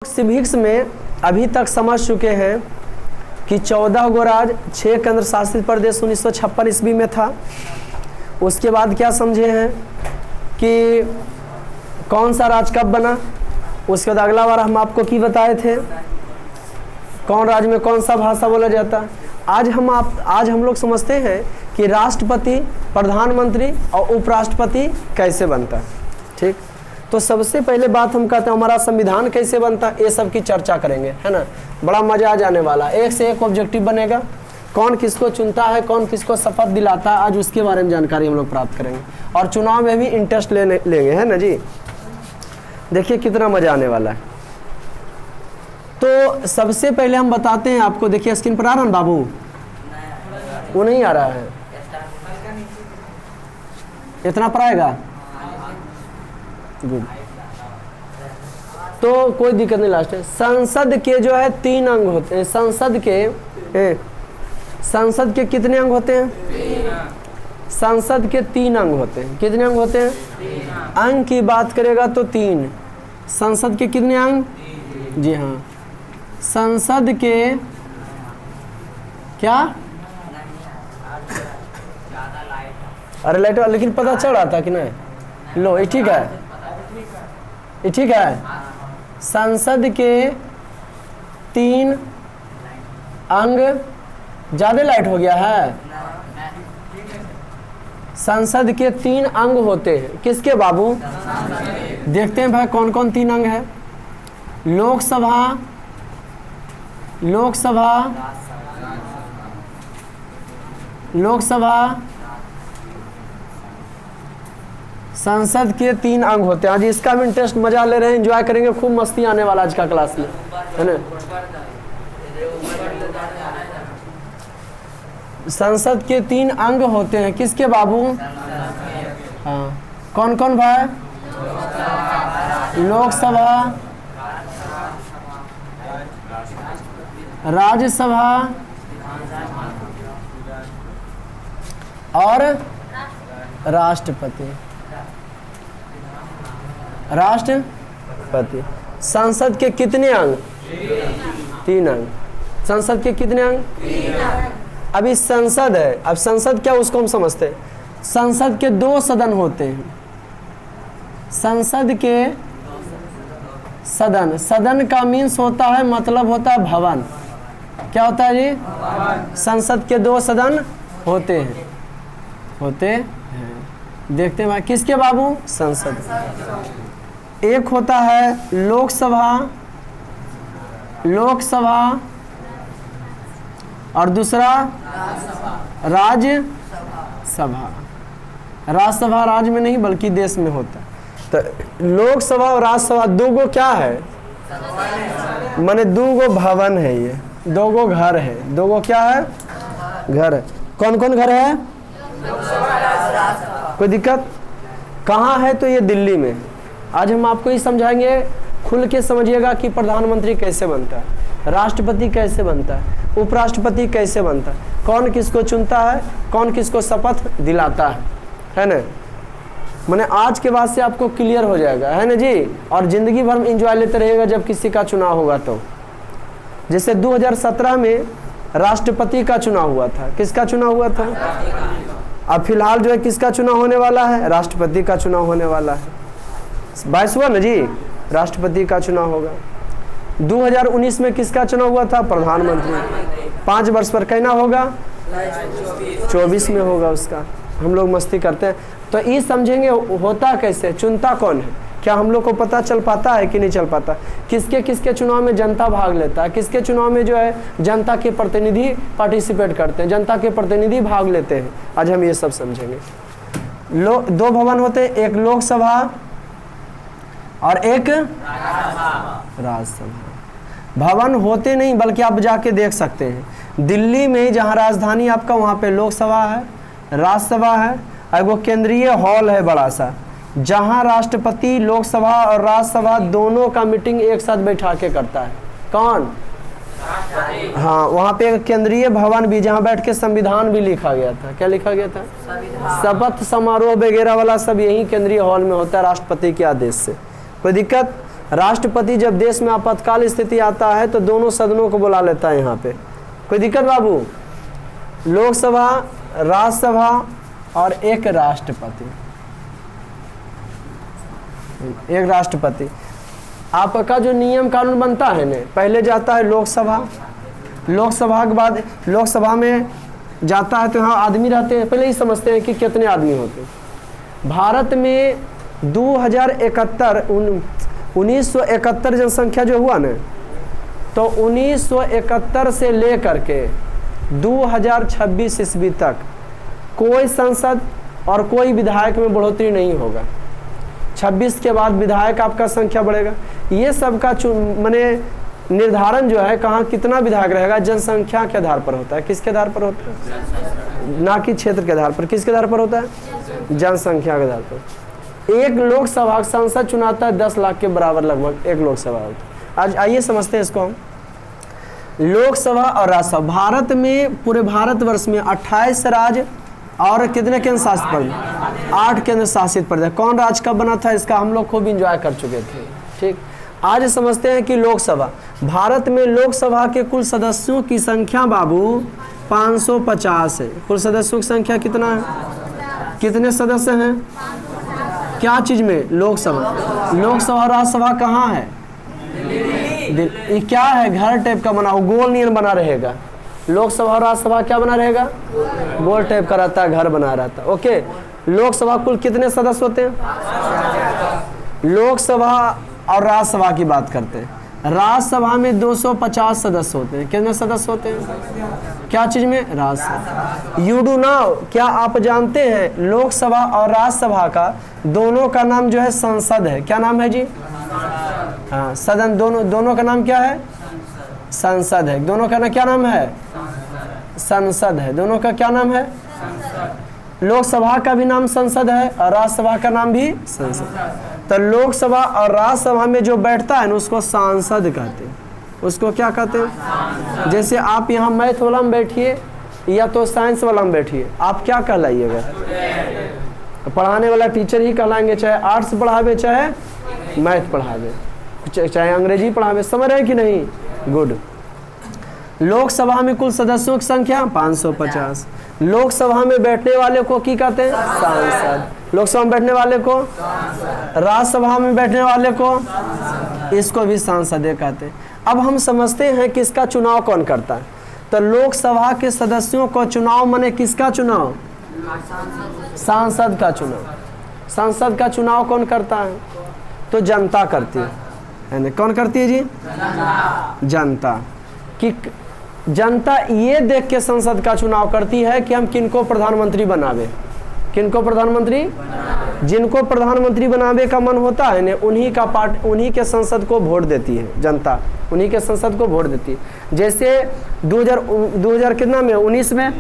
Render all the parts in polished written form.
Civics में अभी तक समझ चुके हैं कि 14 गो राज्य, 6 केंद्र शासित प्रदेश 1956 ईस्वी में था। उसके बाद क्या समझे हैं कि कौन सा राज्य कब बना। उसके बाद अगला बार हम आपको की बताए थे कौन राज्य में कौन सा भाषा बोला जाता। आज हम लोग समझते हैं कि राष्ट्रपति, प्रधानमंत्री और उपराष्ट्रपति कैसे बनता है। ठीक, तो सबसे पहले बात हम कहते हैं हमारा संविधान कैसे बनता है, ये सब की चर्चा करेंगे, है ना। बड़ा मजा आ जाने वाला, एक से एक ऑब्जेक्टिव बनेगा। कौन किसको चुनता है, कौन किसको शपथ दिलाता है, आज उसके बारे में जानकारी हम लोग प्राप्त करेंगे। और चुनाव में भी इंटरेस्ट लेंगे, है ना जी। देखिए कितना मजा आने वाला है। तो सबसे पहले हम बताते हैं आपको, देखिए स्क्रीन पर आ रहा है बाबू, वो नहीं आ रहा है, इतना पर आएगा, गुड। तो कोई दिक्कत नहीं। लास्ट है, संसद के जो है 3 अंग होते हैं। संसद के कितने अंग होते हैं? संसद के 3 अंग होते हैं। कितने अंग होते हैं? अंग की बात करेगा तो 3। संसद के कितने अंग? जी हाँ, संसद के क्या, अरे लाइट, लेकिन पता चल रहा था कि नहीं? लो ये ठीक है, ये ठीक है। संसद के 3 अंग, ज्यादा लाइट हो गया है। संसद के 3 अंग होते हैं। किसके बाबू? देखते हैं भाई कौन कौन 3 अंग है। लोकसभा, संसद के 3 अंग होते हैं। आज इसका भी इंटरेस्ट, मजा ले रहे हैं, एंजॉय करेंगे, खूब मस्ती आने वाला आज का क्लास में, है ना। संसद के 3 अंग होते हैं। किसके बाबू? हाँ, कौन कौन भाई? लोकसभा, राज्यसभा और राष्ट्रपति। संसद के कितने अंग? 3 अंग। संसद के कितने अंग? 3 अंग। अभी संसद है, अब संसद क्या उसको हम समझते हैं। संसद के 2 सदन होते हैं। संसद के सदन का मीन्स होता है, मतलब होता है भवन। क्या होता है जी? संसद के 2 सदन होते हैं। देखते हैं किसके बाबू? संसद। एक होता है लोकसभा और दूसरा राज्यसभा। राज्यसभा राज्य में नहीं बल्कि देश में होता है। तो लोकसभा और राज्यसभा 2 गो क्या है? माने 2 गो भवन है, ये 2 गो घर है। 2 गो क्या है? घर है। कौन कौन घर है? कोई दिक्कत? कहाँ है? तो ये दिल्ली में। आज हम आपको ये समझाएंगे, खुल के समझिएगा कि प्रधानमंत्री कैसे बनता है, राष्ट्रपति कैसे बनता है, उपराष्ट्रपति कैसे बनता है, कौन किसको चुनता है, कौन किसको शपथ दिलाता है ना। माने आज के बाद से आपको क्लियर हो जाएगा, है ना जी। और जिंदगी भर एंजॉय लेते रहिएगा जब किसी का चुनाव होगा तो। जैसे 2017 में राष्ट्रपति का चुनाव हुआ था। किसका चुनाव हुआ था? अब फिलहाल जो है किसका चुनाव होने वाला है? राष्ट्रपति का चुनाव होने वाला है। 22 हुआ ना जी, राष्ट्रपति का चुनाव होगा। 2019 में किसका चुनाव हुआ था? प्रधानमंत्री। 5 वर्ष पर कहना होगा, 24 में होगा उसका। हम लोग मस्ती करते हैं। तो ये समझेंगे होता कैसे, चुनता कौन है, क्या हम लोग को पता चल पाता है कि नहीं चल पाता। किसके किसके चुनाव में जनता भाग लेता है, किसके चुनाव में जो है जनता के प्रतिनिधि पार्टिसिपेट करते हैं, जनता के प्रतिनिधि भाग लेते हैं। आज हम ये सब समझेंगे। 2 भवन होते हैं, एक लोकसभा और एक राज्यसभा। भवन होते नहीं बल्कि आप जाके देख सकते हैं। दिल्ली में जहाँ राजधानी आपका, वहाँ पे लोकसभा है, राज्यसभा है, और वो केंद्रीय हॉल है बड़ा सा, जहाँ राष्ट्रपति, लोकसभा और राज्यसभा दोनों का मीटिंग एक साथ बैठा के करता है। कौन? हाँ, वहाँ पे एक केंद्रीय भवन भी, जहाँ बैठ के संविधान भी लिखा गया था। क्या लिखा गया था? शपथ समारोह वगैरह वाला सब यही केंद्रीय हॉल में होता है, राष्ट्रपति के आदेश से। कोई दिक्कत? राष्ट्रपति जब देश में आपातकाल स्थिति आता है तो दोनों सदनों को बुला लेता है। यहाँ पे कोई दिक्कत बाबू? लोकसभा, राज्यसभा और एक राष्ट्रपति, एक राष्ट्रपति। आपका जो नियम कानून बनता है ना, पहले जाता है लोकसभा, लोकसभा के बाद लोकसभा में जाता है तो यहाँ आदमी रहते हैं, पहले ही समझते हैं कि कितने आदमी होते हैं। भारत में 1971 जनसंख्या जो हुआ ना, तो 1971 से लेकर के 2026 ईस्वी तक कोई सांसद और कोई विधायक में बढ़ोतरी नहीं होगा। 26 के बाद विधायक आपका संख्या बढ़ेगा। ये सब का माने निर्धारण जो है कहाँ कितना विधायक रहेगा, जनसंख्या के आधार पर होता है। किसके आधार पर होता है? ना कि क्षेत्र के आधार पर। किसके आधार पर होता है? जनसंख्या के आधार पर। एक लोकसभा सांसद चुनाता है 10 लाख के बराबर लगभग एक लोकसभा होता है। आज आइए समझते हैं इसको हम। लोकसभा और राज्यसभा, भारत में पूरे भारतवर्ष में 28 राज्य और कितने केंद्र शासित प्रदेश? 8 केंद्र शासित प्रदेश। कौन राज्य कब बना था इसका हम लोग खूब इंजॉय कर चुके थे। ठीक, आज समझते हैं कि लोकसभा, भारत में लोकसभा के कुल सदस्यों की संख्या बाबू 550 है। कुल सदस्यों की संख्या कितना है? कितने सदस्य हैं? क्या चीज में? लोकसभा। लोकसभा राज्यसभा कहाँ है? ये क्या है? घर टाइप का बना हो, गोल नियन बना रहेगा। लोकसभा और राज्यसभा क्या बना रहेगा? गोल टाइप का रहता है, घर बना रहता है। ओके, लोकसभा कुल कितने सदस्य होते हैं? लोकसभा और राज्यसभा की बात करते हैं। राज्यसभा में 250 सदस्य होते हैं। कितने सदस्य होते हैं? क्या चीज में? राज्यसभा। यू डू नाउ, क्या आप जानते हैं लोकसभा और राज्यसभा का दोनों का नाम जो है संसद है। क्या नाम है जी? हाँ, सदन। दोनों का नाम क्या है? संसद है। दोनों का क्या नाम है? संसद है। दोनों का क्या नाम है? लोकसभा का भी नाम संसद है और राज्यसभा का नाम भी संसद। तो लोकसभा और राज्यसभा में जो बैठता है ना उसको सांसद कहते हैं। उसको क्या कहते हैं? जैसे आप यहाँ मैथ वाला में बैठिए या तो साइंस वाला में बैठिए, आप क्या कहलाइएगा? पढ़ाने वाला टीचर ही कहलाएंगे, चाहे आर्ट्स पढ़ावे चाहे मैथ पढ़ावे, चाहे अंग्रेजी पढ़ावे। समझ रहे कि नहीं? गुड। लोकसभा में कुल सदस्यों की संख्या 550। लोकसभा में बैठने वाले को क्या कहते हैं? सांसद। लोकसभा में बैठने वाले को, राज्यसभा में बैठने वाले को, इसको भी सांसद कहते हैं। अब हम समझते हैं कि इसका चुनाव कौन करता है। तो लोकसभा के सदस्यों को चुनाव माने किसका चुनाव? सांसद का चुनाव। सांसद का चुनाव कौन करता है? तो जनता करती है। कौन करती है जी? जनता। कि जनता ये देख के संसद का चुनाव करती है कि हम किनको प्रधानमंत्री बनावे। किनको प्रधानमंत्री? जिनको प्रधानमंत्री बनावे का मन होता है ना, उन्हीं के संसद को वोट देती है जनता। उन्हीं के संसद को वोट देती है। जैसे 2000 कितना में 19 में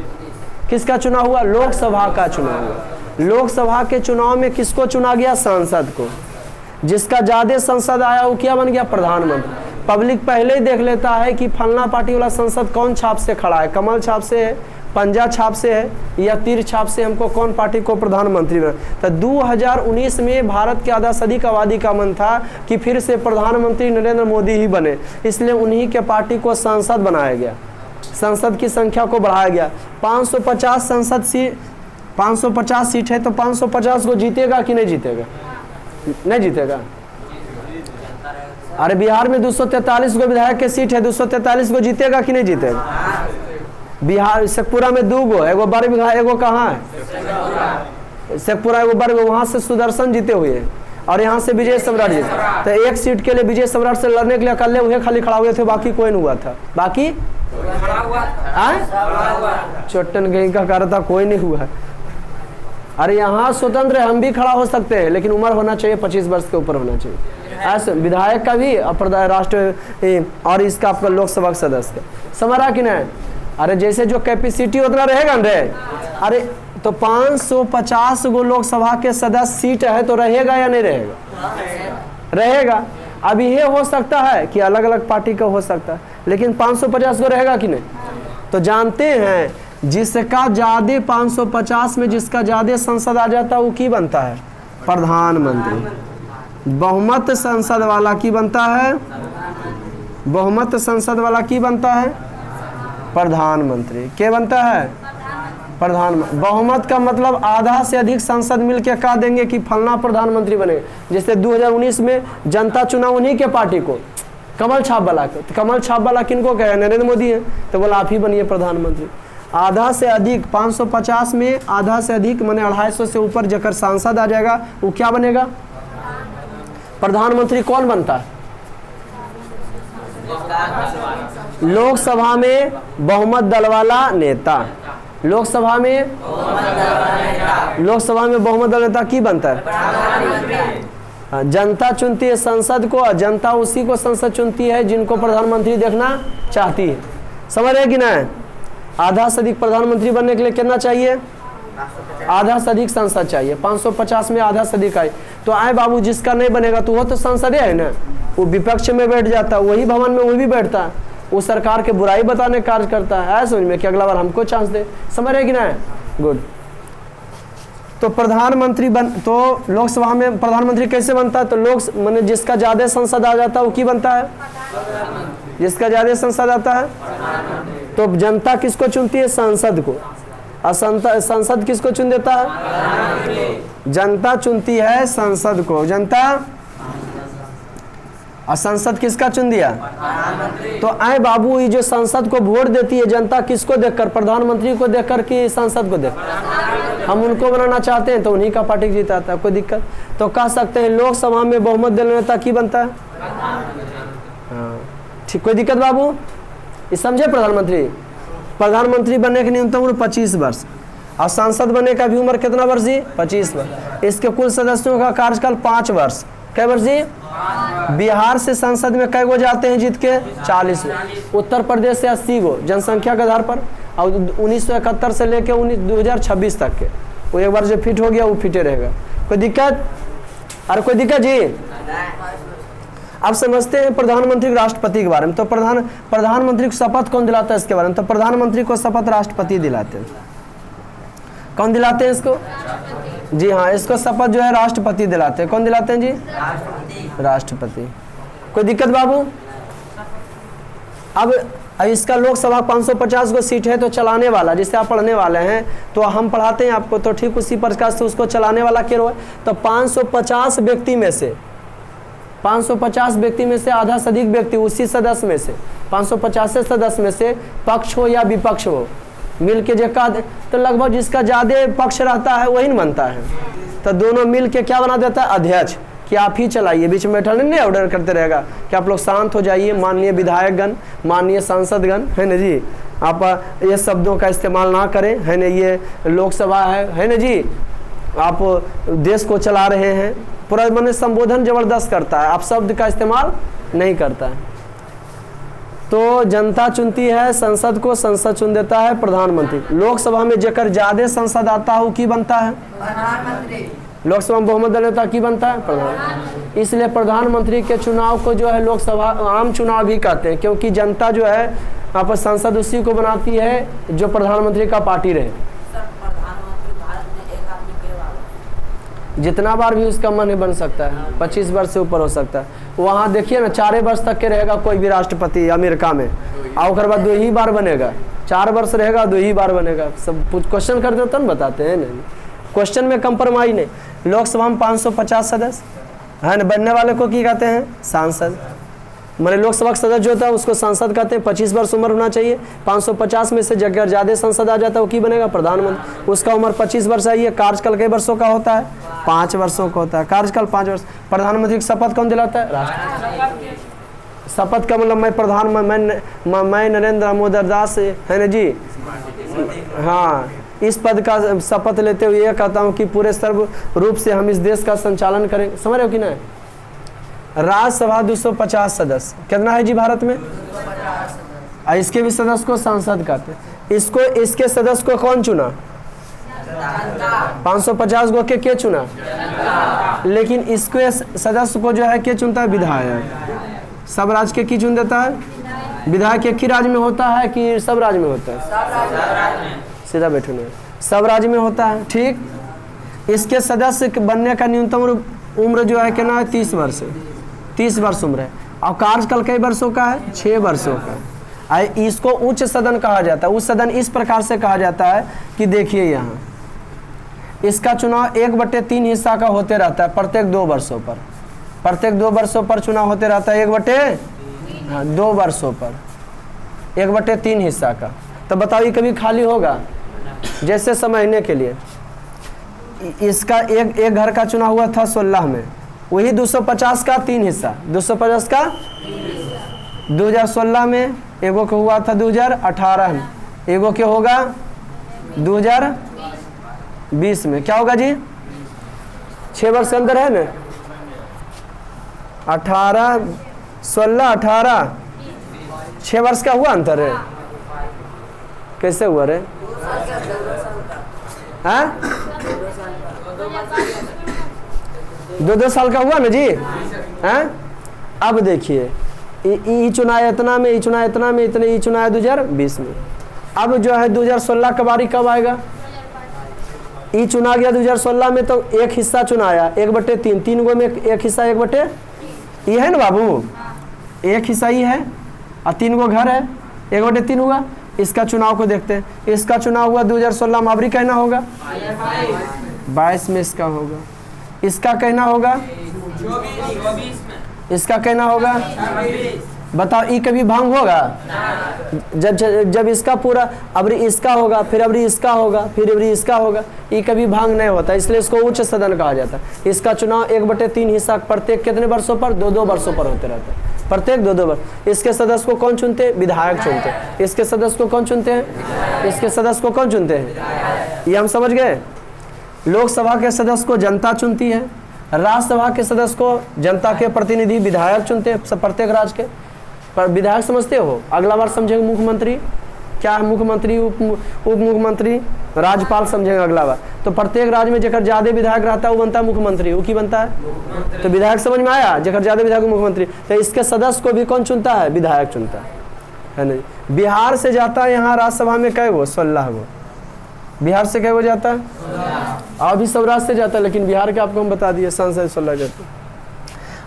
किसका चुनाव हुआ? लोकसभा का चुनाव हुआ। लोकसभा के चुनाव में किसको चुना गया? सांसद को। जिसका ज्यादा संसद आया वो क्या बन गया? प्रधानमंत्री। पब्लिक पहले ही देख लेता है कि फलना पार्टी वाला संसद कौन छाप से खड़ा है, कमल छाप से है, पंजा छाप से है या तीर छाप से, हमको कौन पार्टी को प्रधानमंत्री बना। तो 2019 में भारत के आधा सदी का आबादी का मन था कि फिर से प्रधानमंत्री नरेंद्र मोदी ही बने, इसलिए उन्हीं के पार्टी को सांसद बनाया गया। संसद की संख्या को बढ़ाया गया। 550 संसद सीट, 550 सीट है तो 550 को जीतेगा कि नहीं जीतेगा? नहीं जीतेगा। अरे बिहार में 243 को विधायक के सीट है, 243 को जीतेगा कि नहीं जीतेगा? बिहार शेखपुरा में 2 गो, एगो बरबीघा, एगो कहाँ है? शेखपुरा, एगो बरबीघा। वहां से सुदर्शन जीते हुए हैं और यहाँ से विजय सम्राट जीते। तो एक सीट के लिए विजय सम्राट से लड़ने के लिए अकेले हुए खाली खड़ा हुए थे, बाकी कोई नहीं हुआ था। बाकी चोटन कहीं का कारण था, कोई नहीं हुआ। अरे यहाँ स्वतंत्र हम भी खड़ा हो सकते हैं, लेकिन उम्र होना चाहिए 25 वर्ष के ऊपर होना चाहिए। ऐसे विधायक का भी राष्ट्र और इसका आपका लोकसभा सदस्य का। समझ रहा कि नहीं? अरे जैसे जो कैपेसिटी उतना रहेगा न रे। अरे तो 550 गो लोकसभा के सदस्य सीट है तो रहेगा या नहीं रहेगा? रहेगा। अब ये हो सकता है कि अलग अलग पार्टी का हो सकता है, लेकिन 550 को रहेगा कि नहीं? तो जानते हैं जिसका ज्यादा 550 में जिसका ज्यादा संसद आ जाता है वो की बनता है? प्रधानमंत्री। बहुमत संसद वाला की बनता है, बहुमत संसद वाला की बनता है, प्रधानमंत्री। क्या बनता है? प्रधान। बहुमत का मतलब आधा से अधिक सांसद मिलकर कह देंगे कि फलना प्रधानमंत्री बने। जैसे 2019 में जनता चुना उन्हीं के पार्टी को, कमल छाप वाला को। तो कमल छाप वाला किनको कहे? नरेंद्र मोदी है, तो बोला आप ही बनिए प्रधानमंत्री। आधा से अधिक 550 में आधा से अधिक माने 250 से ऊपर जकर सांसद आ जाएगा वो क्या बनेगा? प्रधानमंत्री। कौन बनता है? लोकसभा में बहुमत दल वाला नेता। लोकसभा में बहुमत दल नेता की बनता है? जनता चुनती है संसद को, और जनता उसी को संसद चुनती है जिनको प्रधानमंत्री देखना चाहती है। समझ रहे कि नहीं? आधा से अधिक प्रधानमंत्री बनने के लिए कितना चाहिए? आधा से अधिक संसद चाहिए। 550 में आधा से अधिक आए तो आए बाबू, जिसका नहीं बनेगा तो वो तो संसद है ना, वो विपक्ष में बैठ जाता है, वही भवन में वो भी बैठता है, वो सरकार के बुराई बताने कार्य करता है समझ में कि अगला बार हमको चांस दे। समझ रहे कि ना? गुड। तो प्रधानमंत्री तो लोकसभा में प्रधानमंत्री कैसे बनता है? तो लोक माने जिसका ज्यादा संसद आ जाता है वो की बनता है? जिसका ज्यादा संसद आता है। तो जनता किसको चुनती है? संसद को। और संसद किसको चुन देता है? जनता चुनती है संसद को। जनता और संसद किसका चुन दिया? तो आए बाबू, ये जो संसद को वोट देती है जनता किसको देखकर? प्रधानमंत्री को देखकर कि संसद को देखकर? हम उनको बनाना चाहते हैं तो उन्हीं का पार्टी जीताता है। कोई दिक्कत? तो कह सकते हैं लोकसभा में बहुमत दल नेता की बनता है। हाँ ठीक, कोई दिक्कत बाबू? ये समझे? प्रधानमंत्री बनने की न्यूनतम उम्र 25 वर्ष और सांसद बनने का भी उम्र कितना वर्ष जी? 25 वर्ष। इसके कुल सदस्यों का कार्यकाल 5 वर्ष। कै वर्ष जी? बिहार से संसद में कै गो जाते हैं जीत के? 40 गो। उत्तर प्रदेश से 80 गो जनसंख्या के आधार पर, और 1971 से लेकर 2026 तक के। वो एक बार जो फिट हो गया वो फिटे रहेगा। कोई दिक्कत? अरे कोई दिक्कत जी? अब समझते हैं प्रधानमंत्री राष्ट्रपति के बारे में। तो प्रधानमंत्री को शपथ कौन दिलाता है इसके बारे में? तो प्रधानमंत्री को शपथ राष्ट्रपति दिलाते हैं। कौन दिलाते हैं इसको? जी हाँ, इसको शपथ जो है राष्ट्रपति दिलाते हैं। कौन दिलाते हैं जी? राष्ट्रपति। कोई दिक्कत बाबू? अब इसका लोकसभा 550 को सीट है तो चलाने वाला, जिसे आप पढ़ने वाले हैं तो हम पढ़ाते हैं आपको, तो ठीक उसी प्रकार से उसको चलाने वाला क्या है? तो 550 व्यक्ति में से 550 व्यक्ति में से आधा से अधिक व्यक्ति उसी सदस्य में से 550 सदस्य में से पक्ष हो या विपक्ष हो मिल के जेका तो लगभग जिसका ज्यादा पक्ष रहता है वही न बनता है। तो दोनों मिल के क्या बना देता है? अध्यक्ष। कि आप ही चलाइए, बीच में बैठा नहीं ऑर्डर करते रहेगा कि आप लोग शांत हो जाइए, माननीय विधायकगण, माननीय सांसदगण, है ना जी, आप ये शब्दों का इस्तेमाल ना करें, है ना, ये लोकसभा है ना जी, आप देश को चला रहे हैं। पूरा मैंने संबोधन जबरदस्त करता है, आप शब्द का इस्तेमाल नहीं करता है। तो जनता चुनती है संसद को, संसद चुन देता है प्रधानमंत्री। लोकसभा में जेकर ज्यादा संसद आता है वो की बनता है? प्रधानमंत्री। लोकसभा में बहुमत दल नेता की बनता है? प्रधानमंत्री। इसलिए प्रधानमंत्री के चुनाव को जो है लोकसभा आम चुनाव भी कहते हैं, क्योंकि जनता जो है आप संसद उसी को बनाती है जो प्रधानमंत्री का पार्टी रहे। जितना बार भी उसका मन बन सकता है, 25 वर्ष से ऊपर हो सकता है। वहाँ देखिए ना 4 वर्ष तक के रहेगा कोई भी राष्ट्रपति अमेरिका में, और बाद 2 ही बार बनेगा। 4 वर्ष रहेगा, 2 ही बार बनेगा। सब क्वेश्चन करते तो बताते हैं नहीं, क्वेश्चन में कंप्रोमाइज नहीं। लोकसभा में 550 सदस्य है ना, बनने वाले को क्या कहते हैं? सांसद। मैंने लोकसभा का सदस्य जो होता है उसको सांसद कहते हैं। 25 वर्ष उम्र होना चाहिए। 550 में से जगह ज्यादा सांसद आ जाता है वो की बनेगा? प्रधानमंत्री। उसका उम्र 25 वर्ष है। ये कार्यकाल कई वर्षों का होता है? 5 वर्षों का होता है कार्यकाल, 5 वर्ष। प्रधानमंत्री की शपथ कौन दिलाता है? राष्ट्रपति। शपथ का मतलब मैं नरेंद्र मोदी दास, है ना जी, हाँ, इस पद का शपथ लेते हुए यह कहता हूँ कि पूरे सर्व रूप से हम इस देश का संचालन करेंगे। समझ रहे हो कि नहीं? राज्यसभा 250 सदस्य कितना है जी भारत में? इसके भी सदस्य को सांसद कहते हैं। इसके सदस्य को कौन चुना? 550 को के चुना? लेकिन इसके सदस्य को जो है के चुनता है? विधायक। सब राज्य के की चुन देता है? विधायक एक ही राज्य में होता है कि सब राज्य में होता है? सीधा बैठो नहीं, सब राज्य में होता है। ठीक, इसके सदस्य बनने का न्यूनतम उम्र जो है कितना है 30 वर्ष, 30 वर्ष उम्र है। और कार्यकाल कई वर्षों का है? 6 वर्षों का। इसको उच्च सदन कहा जाता है। उच्च सदन इस प्रकार से कहा जाता है कि देखिए यहाँ इसका चुनाव 1/3 हिस्सा का होते रहता है प्रत्येक 2 वर्षों पर, प्रत्येक 2 वर्षों पर चुनाव होते रहता है 1/2 वर्षों पर 1/3 हिस्सा का। तो बताइए कभी खाली होगा? जैसे समझने के लिए इसका एक घर का चुनाव हुआ था 16 में, वही 250 का 3 हिस्सा, 250 का 2016 में, एगो का हुआ था 2018 में, एगो के होगा 2020 में। क्या होगा जी? 6 वर्ष के अंदर है ना, 18 16 18 6 वर्ष का हुआ अंतर है। कैसे हुआ रे? हाँ 2 साल का हुआ ना जी। हैं? अब देखिए ई चुनाव इतना में, ई चुनाव इतना में, इतने ई चुनाव 2020 में। अब जो है 2016 का बारी कब आएगा? ई चुना गया 2016 में, तो एक हिस्सा चुनाया 1/3, 3 गो में एक हिस्सा 1/, ये है ना बाबू, एक हिस्सा ही है और 3 गो घर है, 1/3 हुआ। इसका चुनाव को देखते हैं। इसका चुनाव हुआ 2016 में, अबरी कहना होगा 22 में इसका होगा, इसका कहना होगा 24 में, इसका कहना होगा। बताओ ये कभी भांग होगा? जब इसका पूरा अबरी इसका होगा, फिर अबरी इसका होगा, फिर अबरी इसका होगा, ये कभी भांग नहीं होता, इसलिए इसको उच्च सदन कहा जाता है। इसका चुनाव 1/3 हिस्सा प्रत्येक कितने वर्षों पर? 2 वर्षों पर होते रहते हैं, प्रत्येक 2 वर्ष। इसके सदस्य को कौन चुनते हैं? विधायक चुनते हैं। इसके सदस्य को कौन चुनते हैं? इसके सदस्य को कौन चुनते हैं? ये हम समझ गए। लोकसभा के सदस्य को जनता चुनती है, राज्यसभा के सदस्य को जनता के प्रतिनिधि विधायक चुनते हैं प्रत्येक राज्य के। पर विधायक समझते हो? अगला बार समझेंगे मुख्यमंत्री, क्या है मुख्यमंत्री, उप मुख्यमंत्री, राज्यपाल समझेंगे अगला बार। तो प्रत्येक राज्य में जगह ज्यादा विधायक रहता है वो बनता है मुख्यमंत्री। वो की बनता है? तो विधायक समझ में आया, जगह ज्यादा विधायक मुख्यमंत्री। तो इसके सदस्य को भी कौन चुनता है? विधायक चुनता है नहीं। बिहार से जाता है यहाँ राज्यसभा में कै गो? 16 गो। बिहार से कै गो जाता है? और भी सब राज्य से जाता है, लेकिन बिहार के आपको हम बता दिए सांसद 16 जाते हैं।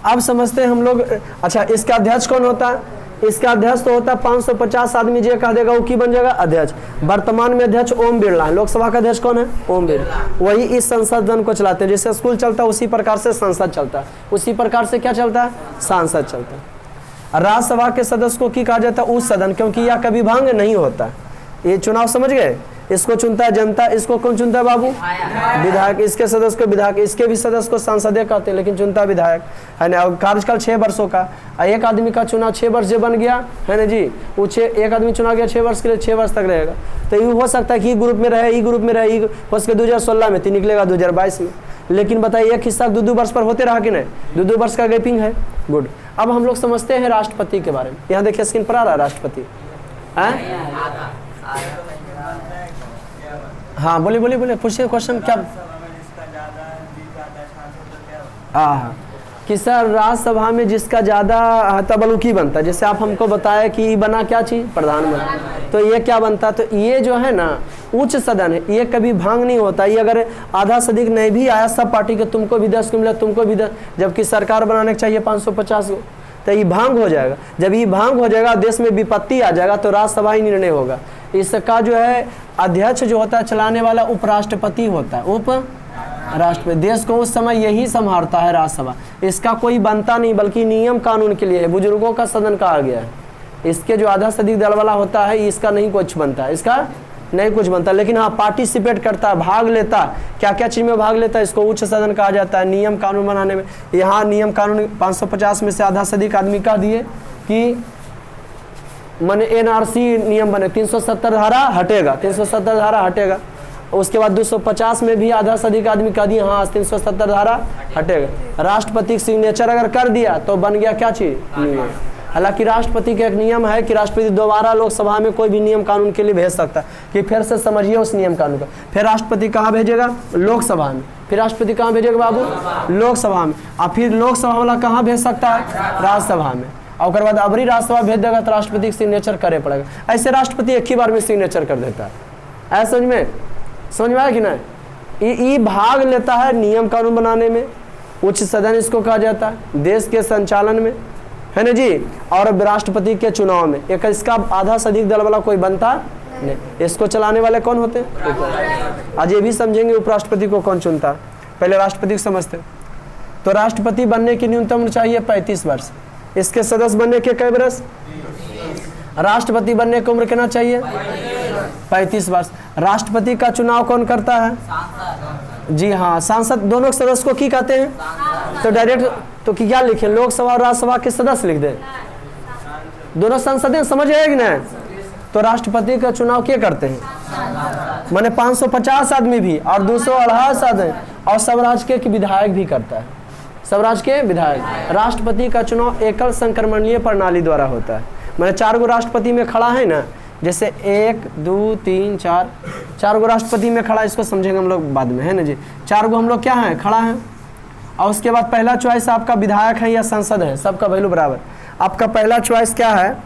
अब समझते हैं हम लोग। अच्छा, इसका अध्यक्ष कौन होता है? इसका अध्यक्ष तो होता है 550 आदमी जो कह देगा वो की बन जाएगा अध्यक्ष। वर्तमान में अध्यक्ष ओम बिरला है। लोकसभा का अध्यक्ष कौन है? ओम बिरला। वही इस संसद सदन को चलाते हैं। जैसे स्कूल चलता है उसी प्रकार से संसद चलता है, उसी प्रकार से क्या चलता है? सांसद चलता है। राज्यसभा के सदस्य को की कहा जाता है? उच्च सदन, क्योंकि यह कभी भंग नहीं होता। ये चुनाव समझ गए? इसको चुनता है जनता। इसको कौन चुनता है बाबू? विधायक। इसके सदस्य को विधायक, इसके भी सदस्य को सांसद कहते हैं, लेकिन चुनता विधायक है ना। कार्यकाल 6 वर्षों का। एक आदमी का चुनाव 6 वर्ष जो बन गया है ना जी, वो एक आदमी चुना गया 6 वर्ष के लिए, 6 वर्ष तक रहेगा। तो ये हो सकता है कि ग्रुप में रहे, ई ग्रुप में रहे, हो सके 2016 में, तो निकलेगा 2022 में। लेकिन बताइए एक हिस्सा 2 वर्ष पर होते रहा कि नहीं? 2 वर्ष का गैपिंग है। गुड। अब हम लोग समझते हैं राष्ट्रपति के बारे में। यहाँ देखिए स्क्रीन पर आ रहा है राष्ट्रपति। हाँ बोलिए पूछिए क्वेश्चन क्या? हाँ कि सर राज्यसभा में जिसका ज़्यादा तबलु की बनता है, जैसे आप हमको बताया कि ये बना क्या चीज़? प्रधानमंत्री। तो ये क्या बनता? तो ये जो है ना उच्च सदन है, ये कभी भांग नहीं होता। ये अगर आधा से अधिक नहीं भी आया सब पार्टी के, तुमको भी 10 को मिला, तुमको भी 10, जबकि सरकार बनाने के चाहिए 550 को, तो ये भांग हो जाएगा। जब ये भांग हो जाएगा, देश में विपत्ति आ जाएगा, तो राज्यसभा ही निर्णय होगा। इसका जो है अध्यक्ष जो होता है चलाने वाला उपराष्ट्रपति होता है। उप राष्ट्रपति देश को उस समय यही संभालता है राज्यसभा। इसका कोई बनता नहीं, बल्कि नियम कानून के लिए है। बुजुर्गों का सदन कहा गया है। इसके जो आधा से अधिक दल वाला होता है, इसका नहीं कुछ बनता है, इसका नहीं कुछ बनता। लेकिन हाँ पार्टिसिपेट करता है, भाग लेता है। क्या क्या चीज़ में भाग लेता है? इसको उच्च सदन कहा जाता है। नियम कानून बनाने में, यहाँ नियम कानून 550 में से आधा से अधिक आदमी कह दिए कि माने NRC नियम बने, 370 धारा हटेगा, 370 धारा हटेगा। उसके बाद 250 में भी आधा से अधिक आदमी कह दिए हाँ 370 धारा हटेगा। राष्ट्रपति सिग्नेचर अगर कर दिया तो बन गया क्या चीज? नियम। हालांकि राष्ट्रपति का एक नियम है कि राष्ट्रपति दोबारा लोकसभा में कोई भी नियम कानून के लिए भेज सकता है, कि फिर से समझिए उस नियम कानून का। फिर राष्ट्रपति कहाँ भेजेगा? लोकसभा में। फिर राष्ट्रपति कहाँ भेजेगा बाबू? लोकसभा में। और फिर लोकसभा वाला कहाँ भेज सकता है? राज्यसभा में। और उसके बाद अबरी राज्यसभा भेज देगा तो राष्ट्रपति सिग्नेचर करे पड़ेगा। ऐसे राष्ट्रपति एक ही बार में सिग्नेचर कर देता है। ऐसा समझ में आया कि नहीं? ये भाग लेता है नियम कानून बनाने में, उच्च सदन इसको कहा जाता है देश के संचालन में, है ना जी। और राष्ट्रपति के चुनाव में एक इसका आधा से अधिक दल वाला कोई बनता नहीं, इसको चलाने वाले कौन होते हैं? आज ये भी समझेंगे उपराष्ट्रपति को कौन चुनता। पहले राष्ट्रपति को समझते। तो राष्ट्रपति बनने की न्यूनतम उम्र चाहिए 35 वर्ष। इसके सदस्य बनने के कई वर्ष? राष्ट्रपति बनने की उम्र कितना चाहिए? 35 वर्ष। राष्ट्रपति का चुनाव कौन करता है? जी हाँ, सांसद। दोनों सदस्य को की कहते हैं? तो डायरेक्ट तो क्या लिखे? लोकसभा और राज्यसभा के सदस्य लिख दे। दोनों संसदें, समझ आएगी ना। तो राष्ट्रपति का चुनाव क्या करते हैं? माने 550 आदमी भी और 228 आदमी, और सब राज्य के विधायक भी करता है, सब राज्य के विधायक। राष्ट्रपति का चुनाव एकल संक्रमणीय प्रणाली द्वारा होता है। माने 4 गो राष्ट्रपति में खड़ा है ना, जैसे 1 2 3 4, 4 गो राष्ट्रपति में खड़ा, इसको समझेंगे हम लोग बाद में, है ना जी। 4 गो हम लोग क्या हैं? खड़ा हैं। और उसके बाद पहला चॉइस आपका विधायक है या सांसद है, सबका वैल्यू बराबर। आपका पहला चॉइस क्या है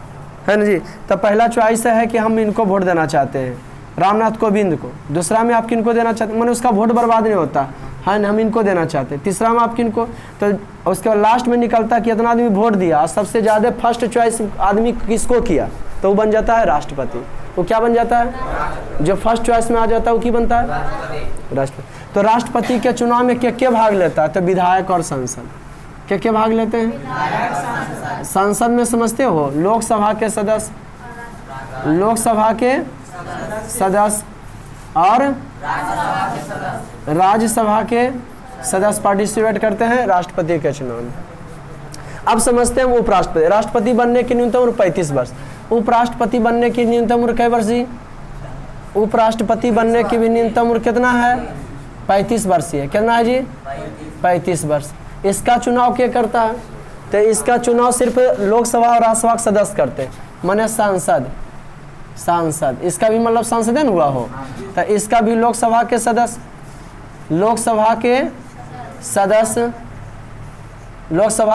ना जी? तो पहला चॉइस है कि हम इनको वोट देना चाहते हैं, रामनाथ कोविंद को। दूसरा में आप किनको देना चाहते हैं? मैंने उसका वोट बर्बाद नहीं होता है ना, हम इनको देना चाहते हैं। तीसरा में आप किनको, तो उसके बाद लास्ट में निकलता कि इतना आदमी वोट दिया और सबसे ज़्यादा फर्स्ट चॉइस आदमी किसको किया, तो वो बन जाता है राष्ट्रपति। वो क्या बन जाता है? जो फर्स्ट चॉइस में आ जाता है वो की बनता है? राष्ट्रपति। तो राष्ट्रपति के चुनाव में क्या भाग लेता है? तो विधायक और सांसद क्या भाग लेते हैं? संसद में समझते हो, लोकसभा के सदस्य, लोकसभा के सदस्य और राज्यसभा के सदस्य पार्टिसिपेट करते हैं राष्ट्रपति के चुनाव में। अब समझते हैं उपराष्ट्रपति। राष्ट्रपति बनने की न्यूनतम उम्र 35 वर्ष। उपराष्ट्रपति बनने की न्यूनतम उम्र कै वर्ष जी? उपराष्ट्रपति बनने की भी न्यूनतम उम्र कितना है? 35 वर्ष ही है। कितना है जी? 35 वर्ष। इसका चुनाव क्या करता है? तो इसका चुनाव सिर्फ लोकसभा और राज्यसभा के सदस्य करते हैं, माने सांसद। इसका भी मतलब सांसदन हुआ हो, तो इसका भी लोकसभा के सदस्य, लोकसभा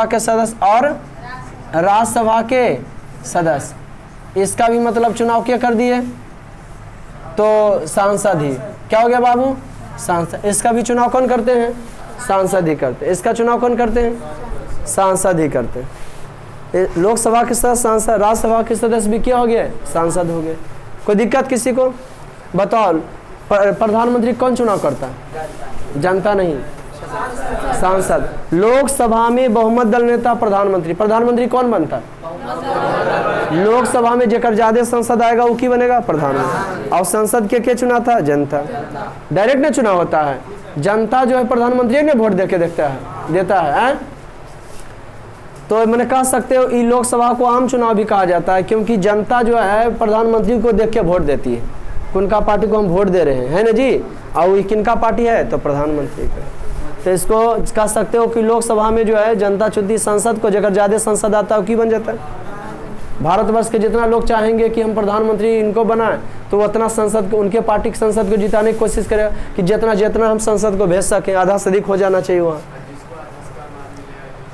के सदस्य और राज्यसभा के सदस्य। इसका भी मतलब चुनाव क्या कर दिए? तो सांसद ही। क्या हो गया बाबू? सांसद। इसका भी चुनाव कौन करते हैं? सांसद ही करते हैं। इसका चुनाव कौन करते हैं? सांसद ही करते हैं। लोकसभा के सदस्य सांसद, राज्यसभा के सदस्य भी क्या हो गए? सांसद हो गए। कोई दिक्कत किसी को? बताओ, प्रधानमंत्री कौन चुनाव करता है? जनता नहीं, सांसद। लोकसभा में बहुमत दल नेता प्रधानमंत्री। प्रधानमंत्री कौन बनता है? लोकसभा में जेकर ज्यादा सांसद आएगा वो की बनेगा? प्रधानमंत्री। और संसद के चुना था? जनता। डायरेक्ट नहीं चुनाव होता है, जनता जो है प्रधानमंत्री ने वोट देके देता है। तो मैंने कह सकते हो ये लोकसभा को आम चुनाव भी कहा जाता है, क्योंकि जनता जो है प्रधानमंत्री को देख के वोट देती है, किनका पार्टी को हम वोट दे रहे हैं, है ना जी। और किनका पार्टी है? तो प्रधानमंत्री का। तो इसको कह सकते हो कि लोकसभा में जो है जनता चुनती संसद को, जगह ज़्यादा संसद आता है वो की बन जाता है। भारतवर्ष के जितना लोग चाहेंगे कि हम प्रधानमंत्री इनको बनाएं, तो उतना संसद को, उनके पार्टी की संसद को जिताने की कोशिश करेगा कि जितना हम संसद को भेज सकें, आधा से अधिक हो जाना चाहिए वहाँ।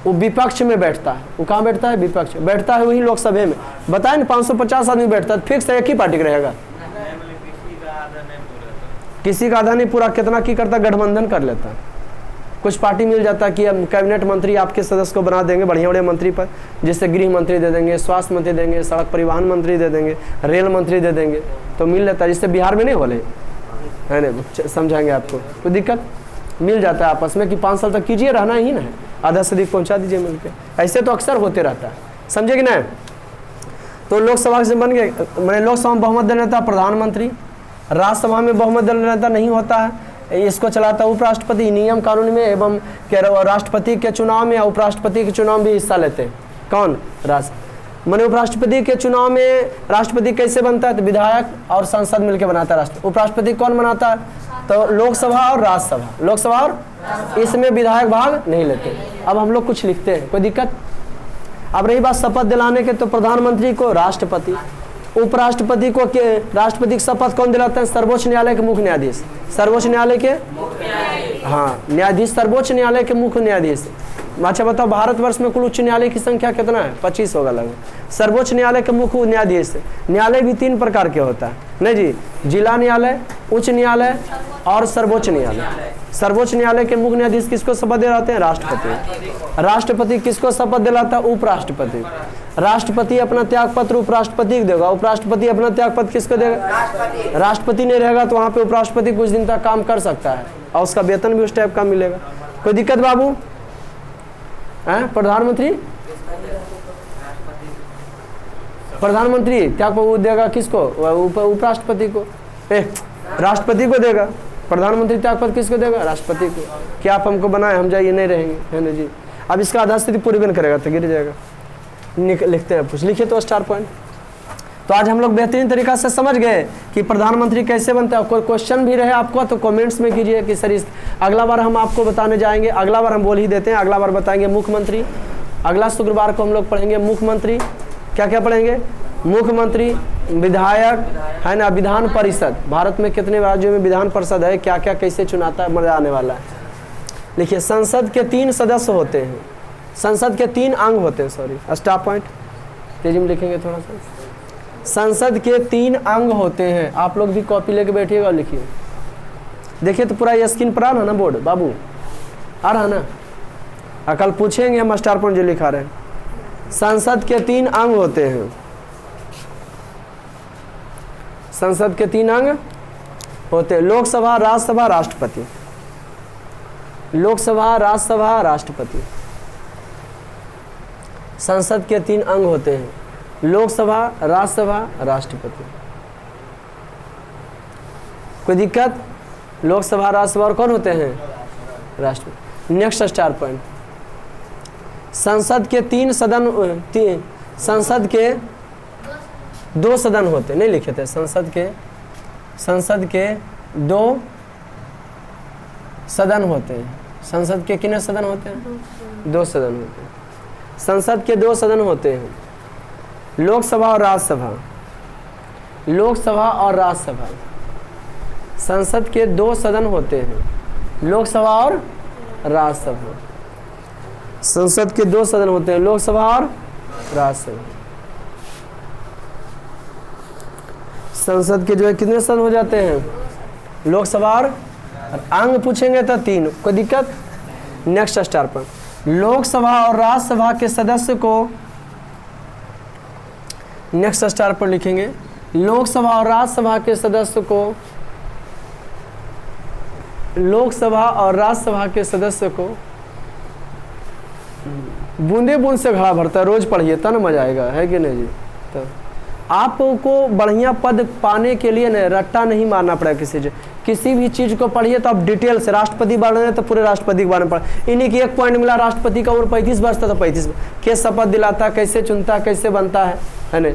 वो विपक्ष में बैठता है। वो कहाँ बैठता है? विपक्ष बैठता है, वही लोकसभा में। बताए ना 550 आदमी बैठता है, फिक्स है एक ही पार्टी का रहेगा। किसी का आधा नहीं पूरा, कितना की करता? गठबंधन कर लेता है। कुछ पार्टी मिल जाता है कि हम कैबिनेट मंत्री आपके सदस्य को बना देंगे, बढ़िया बड़े मंत्री पर, जिससे गृह मंत्री दे देंगे, स्वास्थ्य मंत्री देंगे, सड़क परिवहन मंत्री दे देंगे, रेल मंत्री दे देंगे, तो मिल जाता है। जिससे बिहार में नहीं बोले, है ना, समझाएंगे आपको। कोई दिक्कत? मिल जाता है आपस में कि 5 साल तक कीजिए, रहना ही ना है, आधा से अधिक पहुँचा दीजिए मिलकर। ऐसे तो अक्सर होते रहता है, समझे कि नहीं। तो लोकसभा से बन गए, मैंने लोकसभा में बहुमत दल नेता प्रधानमंत्री, राज्यसभा में बहुमत दल नेता नहीं होता है, इसको चलाता है उपराष्ट्रपति। नियम कानून में एवं राष्ट्रपति के चुनाव में, उपराष्ट्रपति के चुनाव में भी हिस्सा लेते हैं। कौन? मैंने उपराष्ट्रपति के चुनाव में राष्ट्रपति कैसे बनता है? तो विधायक और संसद मिलकर बनाता है राष्ट्र। उपराष्ट्रपति कौन बनाता है? तो लोकसभा और राज्यसभा। लोकसभा और इसमें विधायक भाग नहीं लेते। अब हम लोग कुछ लिखते हैं, कोई दिक्कत? अब रही बात शपथ दिलाने के, तो प्रधानमंत्री को राष्ट्रपति, उपराष्ट्रपति को राष्ट्रपति की शपथ कौन दिलाते हैं? सर्वोच्च न्यायालय के मुख्य न्यायाधीश। सर्वोच्च न्यायालय के न्यायाधीश, सर्वोच्च न्यायालय के मुख्य न्यायाधीश। अच्छा बताओ, भारतवर्ष में कुल उच्च न्यायालय की संख्या कितना है? 25 होगा लगभग। सर्वोच्च न्यायालय के मुख्य न्यायाधीश, न्यायालय भी 3 प्रकार के होता है नहीं जी, जिला न्यायालय, उच्च न्यायालय और सर्वोच्च न्यायालय। सर्वोच्च न्यायालय के मुख्य न्यायाधीश किसको शपथ दिलाते हैं? राष्ट्रपति। राष्ट्रपति किसको शपथ दिलाता है? उपराष्ट्रपति। राष्ट्रपति अपना त्याग पत्र उपराष्ट्रपति को देगा, उपराष्ट्रपति अपना त्याग पत्र किसको देगा? राष्ट्रपति नहीं रहेगा तो वहां पे उपराष्ट्रपति कुछ दिन तक काम कर सकता है और उसका वेतन भी उस टाइप का मिलेगा। कोई दिक्कत बाबू? प्रधानमंत्री, प्रधानमंत्री त्याग पत्र देगा किसको? उपराष्ट्रपति को, राष्ट्रपति को देगा। प्रधानमंत्री त्याग पत्र किसको देगा? राष्ट्रपति को। क्या आप हमको बनाए, हम जाइए नहीं रहेंगे, है ना जी। अब इसका आधा स्थिति पूरी बन करेगा तो गिर जाएगा। लिखते हैं, कुछ लिखिए तो स्टार पॉइंट। तो आज हम लोग बेहतरीन तरीका से समझ गए कि प्रधानमंत्री कैसे बनता है। कोई क्वेश्चन भी रहे आपको तो कमेंट्स में कीजिए कि सर इस अगला बार हम आपको बताने जाएंगे। अगला बार हम बोल ही देते हैं, अगला बार बताएंगे मुख्यमंत्री। अगला शुक्रवार को हम लोग पढ़ेंगे मुख्यमंत्री। क्या क्या पढ़ेंगे? मुख्यमंत्री, विधायक, है ना, विधान परिषद। भारत में कितने राज्यों में विधान परिषद है, क्या क्या कैसे चुनाता है, मजा आने वाला है। देखिए, संसद के 3 सदस्य होते हैं, संसद के 3 अंग होते हैं। सॉरी, स्टार पॉइंट तेजी में लिखेंगे थोड़ा सा। संसद के 3 अंग होते हैं। आप लोग भी कॉपी लेके बैठिएगा और लिखिए। देखिए तो पूरा ये स्क्रीन पर आ रहा ना बोर्ड बाबू, आ रहा ना? कल पूछेंगे हम स्टार पॉइंट जो लिखा रहे हैं। संसद के 3 अंग होते हैं। संसद के 3 अंग होते हैं, लोकसभा, राज्यसभा, राष्ट्रपति। लोकसभा, राज्यसभा, राष्ट्रपति। संसद के 3 अंग होते हैं, लोकसभा, राज्यसभा, राष्ट्रपति। कोई दिक्कत? लोकसभा, राज्यसभा और कौन होते हैं? राष्ट्रपति। नेक्स्ट स्टार पॉइंट, संसद के 3 सदन, संसद के 2 सदन होते, नहीं लिखे थे, संसद के 2 सदन होते हैं। संसद के कितने सदन होते हैं? 2 सदन होते हैं। संसद के 2 सदन होते हैं, लोकसभा और राज्यसभा। लोकसभा और राज्यसभा। संसद के 2 सदन होते हैं, लोकसभा और राज्यसभा। संसद के 2 सदन होते हैं, लोकसभा और राज्यसभा। संसद के जो है कितने सदन हो जाते हैं? लोकसभा और अंग पूछेंगे तो 3। कोई दिक्कत? नेक्स्ट स्टार पर, लोकसभा और राज्यसभा के सदस्य को, नेक्स्ट स्टार पर लिखेंगे, लोकसभा और राज्यसभा के सदस्य को, लोकसभा और राज्यसभा के सदस्य को बूंदे बूंद से घड़ा भरता है। रोज पढ़िए तब ना मजा आएगा, है कि नहीं जी? तो आपको बढ़िया पद पाने के लिए न रट्टा नहीं मारना पड़ेगा किसी भी चीज़ को पढ़िए तो आप डिटेल से। राष्ट्रपति बनना है तो पूरे राष्ट्रपति के बारे में पढ़। इन्हीं की एक पॉइंट मिला, राष्ट्रपति का उम्र 35 वर्ष था तो 35 के शपथ दिलाता, कैसे चुनता, कैसे बनता है ना।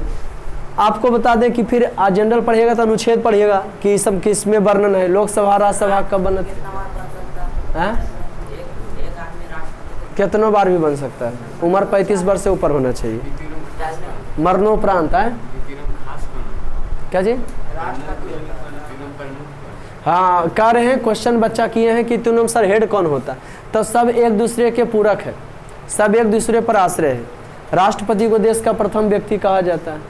आपको बता दें कि फिर जनरल पढ़िएगा तो अनुच्छेद पढ़िएगा कि सब किस में वर्णन है। लोकसभा, राज्यसभा कब बना था? कितनों बार भी बन सकता है। उम्र 35 वर्ष से ऊपर होना चाहिए, मरणोपरांत है। क्या जी? हाँ, कह रहे हैं क्वेश्चन बच्चा किए हैं कि तुम सर हेड कौन होता? तो सब एक दूसरे के पूरक है, सब एक दूसरे पर आश्रय है। राष्ट्रपति को देश का प्रथम व्यक्ति कहा जाता है,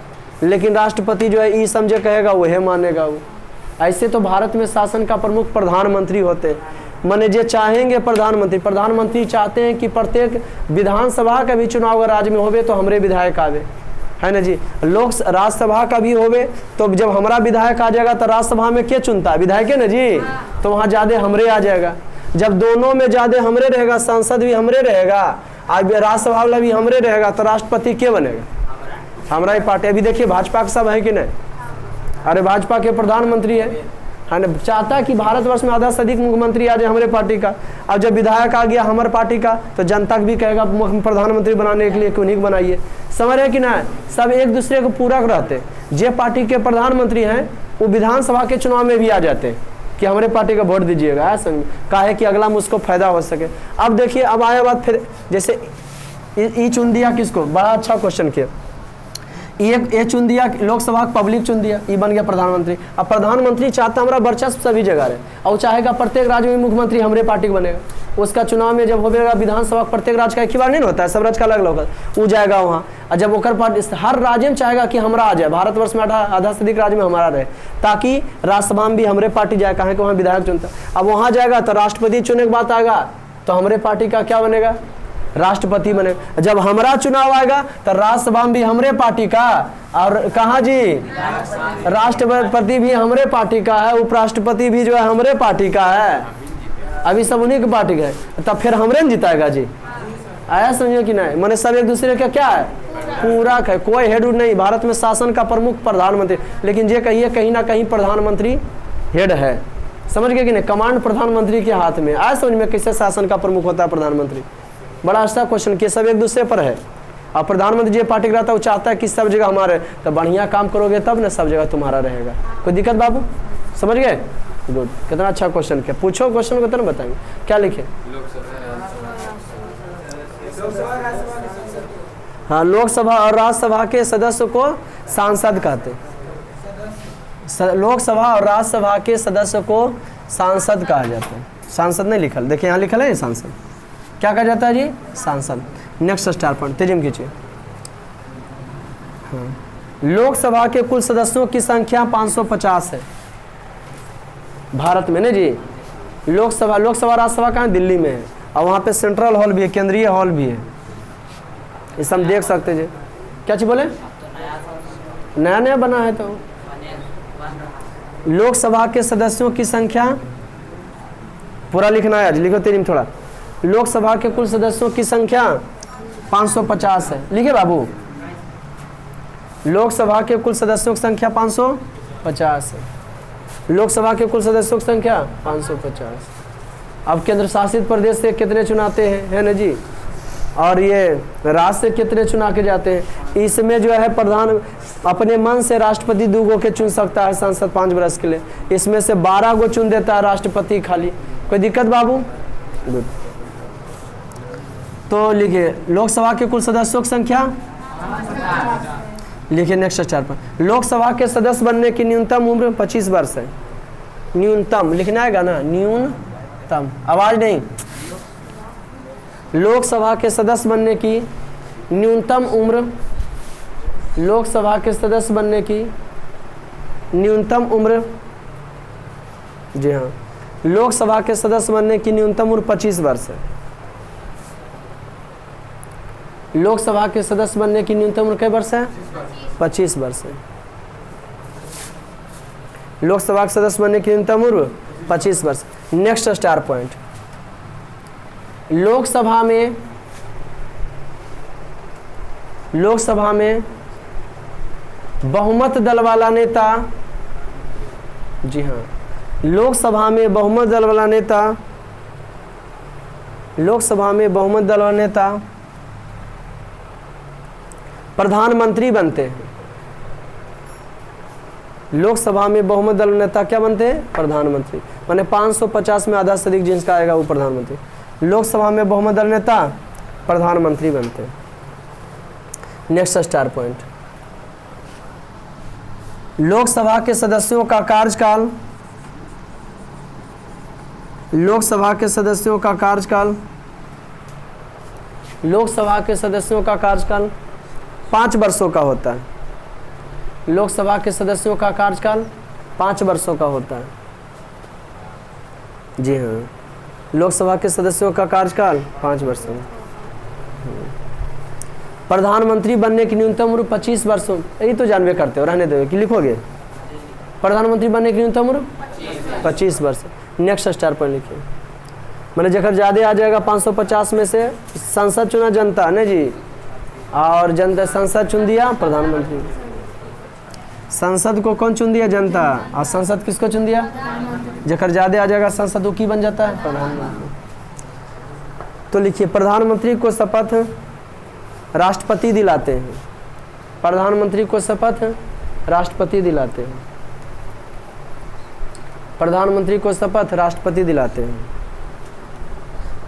लेकिन राष्ट्रपति जो है ई समझे कहेगा वह मानेगा वो। ऐसे तो भारत में शासन का प्रमुख प्रधानमंत्री होते हैं, माने जो चाहेंगे प्रधानमंत्री चाहते हैं कि प्रत्येक विधानसभा का भी चुनाव अगर राज्य में होवे तो हमरे विधायक आवे, है ना जी। राज्यसभा का भी होवे तो जब हमारा विधायक आ जाएगा तो राज्यसभा में क्या चुनता है? विधायक है ना जी, तो वहाँ ज़्यादा हमरे आ जाएगा। जब दोनों में ज़्यादा हमरे रहेगा, संसद भी हमरे रहेगा, आज राज्यसभा वाला भी हमरे रहेगा, तो राष्ट्रपति क्या बनेगा? हमारा ही पार्टी। अभी देखिए भाजपा का सब है कि नहीं? अरे भाजपा के प्रधानमंत्री है ना, चाहता है कि भारतवर्ष में आधा से अधिक मुख्यमंत्री आ जाए हमारे पार्टी का। अब जब विधायक आ गया हमारे पार्टी का तो जनता भी कहेगा प्रधानमंत्री बनाने के लिए क्यों नहीं बनाइए। समझ रहे कि ना? सब एक दूसरे को पूरक रहते। जे पार्टी के प्रधानमंत्री हैं वो विधानसभा के चुनाव में भी आ जाते हैं कि हमारे पार्टी का वोट दीजिएगा, ऐसा काहे कि अगला मुझको फायदा हो सके। अब देखिए, अब आया बात फिर जैसे ई चुन दिया किसको? बड़ा अच्छा क्वेश्चन किया ये चुन दिया, लोकसभा पब्लिक चुन दिया, ये बन गया प्रधानमंत्री। अब प्रधानमंत्री चाहता हमारा वर्चस्व सभी जगह रहे, और चाहेगा प्रत्येक राज्य में मुख्यमंत्री हमारे पार्टी का बनेगा। उसका चुनाव में जब होगा विधानसभा प्रत्येक राज्य का एक ही बार नहीं होता है, सब राज्य का अलग अलग होता है, वो जाएगा वहाँ। और जब ओकर पार्टी हर राज्य में चाहेगा कि हमारा आ जाए, भारतवर्ष में आधा से अधिक राज्य में हमारा रहे, ताकि राज्यसभा में भी हमारे पार्टी जाए, कहें कि वहाँ विधायक चुनता। अब वहाँ जाएगा तो राष्ट्रपति चुनने की बात आएगा तो हमारे पार्टी का क्या बनेगा, राष्ट्रपति बनेगा। जब हमारा चुनाव आएगा तो राज्यसभा में भी हमारे पार्टी का, और कहाँ जी, राष्ट्रपति भी हमारे पार्टी का है, उपराष्ट्रपति भी जो है हमारे पार्टी का है, अभी सब उन्हीं की पार्टी का है, तब फिर हमरे में जिताएगा जी। आया समझिए कि नहीं, मैंने सब एक दूसरे का क्या है, पूरा है, कोई हेड नहीं। भारत में शासन का प्रमुख प्रधानमंत्री, लेकिन ये कहिए कहीं ना कहीं प्रधानमंत्री हेड है, समझ गए कि नहीं, कमांड प्रधानमंत्री के हाथ में। आया समझ में कैसे शासन का प्रमुख होता है प्रधानमंत्री। बड़ा अच्छा क्वेश्चन किया, सब एक दूसरे पर है। और प्रधानमंत्री जो पार्टी का रहता है वो चाहता है कि सब जगह हमारे, तो बढ़िया काम करोगे तब ना सब जगह तुम्हारा रहेगा। कोई दिक्कत बाबू, समझ गए, गुड। कितना अच्छा क्वेश्चन किया, पूछो क्वेश्चन को तो ना बताएंगे क्या लिखे। हाँ, लोकसभा और राज्यसभा के सदस्य को सांसद कहते हैं। लोकसभा और राज्यसभा के सदस्य को सांसद कहा जाता है। सांसद नहीं लिखल, देखिए यहाँ लिखल है सांसद, क्या कहा जाता है जी, सांसद। नेक्स्ट स्टार पॉइंट तेजी में खींचिए। हाँ, लोकसभा के कुल सदस्यों की संख्या 550 है भारत में, ना जी। लोकसभा राज्यसभा कहाँ, दिल्ली में है, और वहाँ पे सेंट्रल हॉल भी है, केंद्रीय हॉल भी है, इस हम देख सकते हैं जी। क्या चीज बोले, नया नया बना है। तो लोकसभा के सदस्यों की संख्या पूरा लिखना है, लिखो तेजी में थोड़ा। लोकसभा के कुल सदस्यों की संख्या 550 है, लिखे बाबू। लोकसभा के कुल सदस्यों की संख्या 550 है। लोकसभा के कुल सदस्यों की संख्या 550। अब केंद्र शासित प्रदेश से कितने चुनाते हैं, है ना जी, और ये राज्य से कितने चुना के जाते हैं। इसमें जो है प्रधान अपने मन से राष्ट्रपति 2 गो के चुन सकता है सांसद 5 वर्ष के लिए, इसमें से 12 गो चुन देता है राष्ट्रपति खाली। कोई दिक्कत बाबू, गुड। तो लिखिए लोकसभा के कुल सदस्यों की संख्या, लिखिए नेक्स्ट स्टार पर। लोकसभा के सदस्य बनने की न्यूनतम उम्र 25 वर्ष है। न्यूनतम लिखना है ना, न्यूनतम, आवाज नहीं। लोकसभा के सदस्य बनने की न्यूनतम उम्र, लोकसभा के सदस्य बनने की न्यूनतम उम्र, जी हाँ, लोकसभा के सदस्य बनने की न्यूनतम उम्र 25 वर्ष है। लोकसभा के सदस्य बनने की न्यूनतम उम्र कितने वर्ष है, 25 वर्ष है। लोकसभा के सदस्य बनने की न्यूनतम उम्र 25 वर्ष। नेक्स्ट स्टार पॉइंट, लोकसभा में बहुमत दल वाला नेता, जी हाँ, लोकसभा में बहुमत दल वाला नेता, लोकसभा में बहुमत दल वाला नेता प्रधानमंत्री बनते हैं। लोकसभा में बहुमत दल नेता क्या बनते हैं, प्रधानमंत्री। माने 550 में आधा से अधिक जिसका आएगा वो प्रधानमंत्री। लोकसभा में बहुमत दल नेता प्रधानमंत्री बनते हैं। नेक्स्ट स्टार पॉइंट, लोकसभा के सदस्यों का कार्यकाल, लोकसभा के सदस्यों का कार्यकाल, लोकसभा के सदस्यों का कार्यकाल 5 वर्षों का होता है। लोकसभा के सदस्यों का कार्यकाल 5 वर्षों का होता है, जी हाँ। लोकसभा के सदस्यों का कार्यकाल 5 वर्षों। प्रधानमंत्री बनने की न्यूनतम उम्र 25 वर्षों, यही तो जानवे करते हो, रहने दो कि लिखोगे। प्रधानमंत्री बनने की न्यूनतम उम्र 25 वर्ष। नेक्स्ट स्टार पर लिखिए, मैंने जगह ज़्यादा आ जाएगा 550 में से संसद चुना जनता ने जी, और जनता संसद चुन दिया प्रधानमंत्री। संसद को कौन चुन दिया, जनता, और संसद किसको चुन दिया, जगह ज़्यादा आ जाएगा संसद, वो की बन जाता है, प्रधानमंत्री। तो लिखिए प्रधानमंत्री को शपथ राष्ट्रपति दिलाते हैं। प्रधानमंत्री को शपथ राष्ट्रपति दिलाते हैं। प्रधानमंत्री को शपथ राष्ट्रपति दिलाते हैं।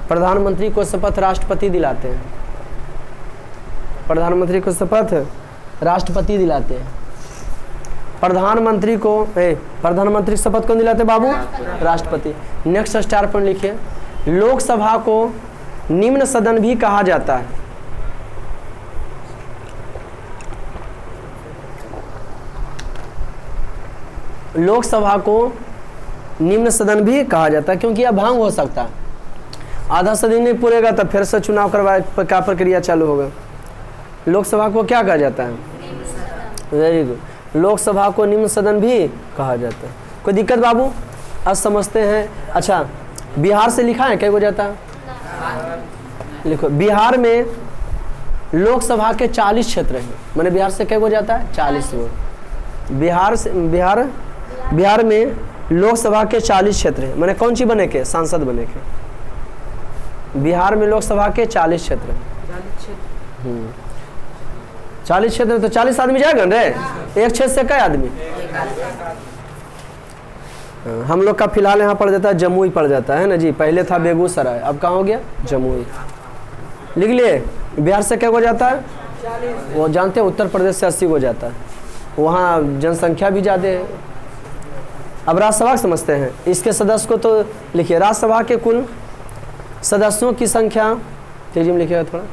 प्रधानमंत्री को शपथ राष्ट्रपति दिलाते हैं। प्रधानमंत्री को शपथ राष्ट्रपति दिलाते हैं। प्रधानमंत्री को प्रधानमंत्री शपथ कौन दिलाते बाबू? राष्ट्रपति। नेक्स्ट स्टार पॉइंट लिखिए, लोकसभा को निम्न सदन भी कहा जाता है। लोकसभा को निम्न सदन भी कहा जाता है क्योंकि यह भंग हो सकता है। आधा सदन नहीं पूरेगा तो फिर से चुनाव करवाए का प्रक्रिया चालू होगा। लोकसभा को क्या कहा जाता है? वेरी गुड, लोकसभा को निम्न सदन भी कहा जाता है। कोई दिक्कत बाबू? आज समझते हैं। अच्छा, बिहार से लिखा है, क्या हो जाता है? लिखो, बिहार में लोकसभा के 40 क्षेत्र हैं। मैंने बिहार से क्या हो जाता है? 40 गो। बिहार में लोकसभा के 40 क्षेत्र हैं। मैंने कौन सी बने के? सांसद बने के। बिहार में लोकसभा के 40 क्षेत्र हैं। 40 क्षेत्र तो 40 आदमी जाएगा रे? एक क्षेत्र से क्या आदमी? हम लोग का फिलहाल यहाँ पड़ जाता है जमुई पड़ जाता है ना जी। पहले था बेगूसराय, अब कहाँ हो गया? जमुई। लिख लिए। बिहार से क्या हो जाता है? वो जानते हैं, उत्तर प्रदेश से 80 हो जाता है। वहाँ जनसंख्या भी ज़्यादा है। अब राज्यसभा समझते हैं। इसके सदस्य को तो लिखिए, राज्यसभा के कुल सदस्यों की संख्या, तेजी में लिखिएगा थोड़ा।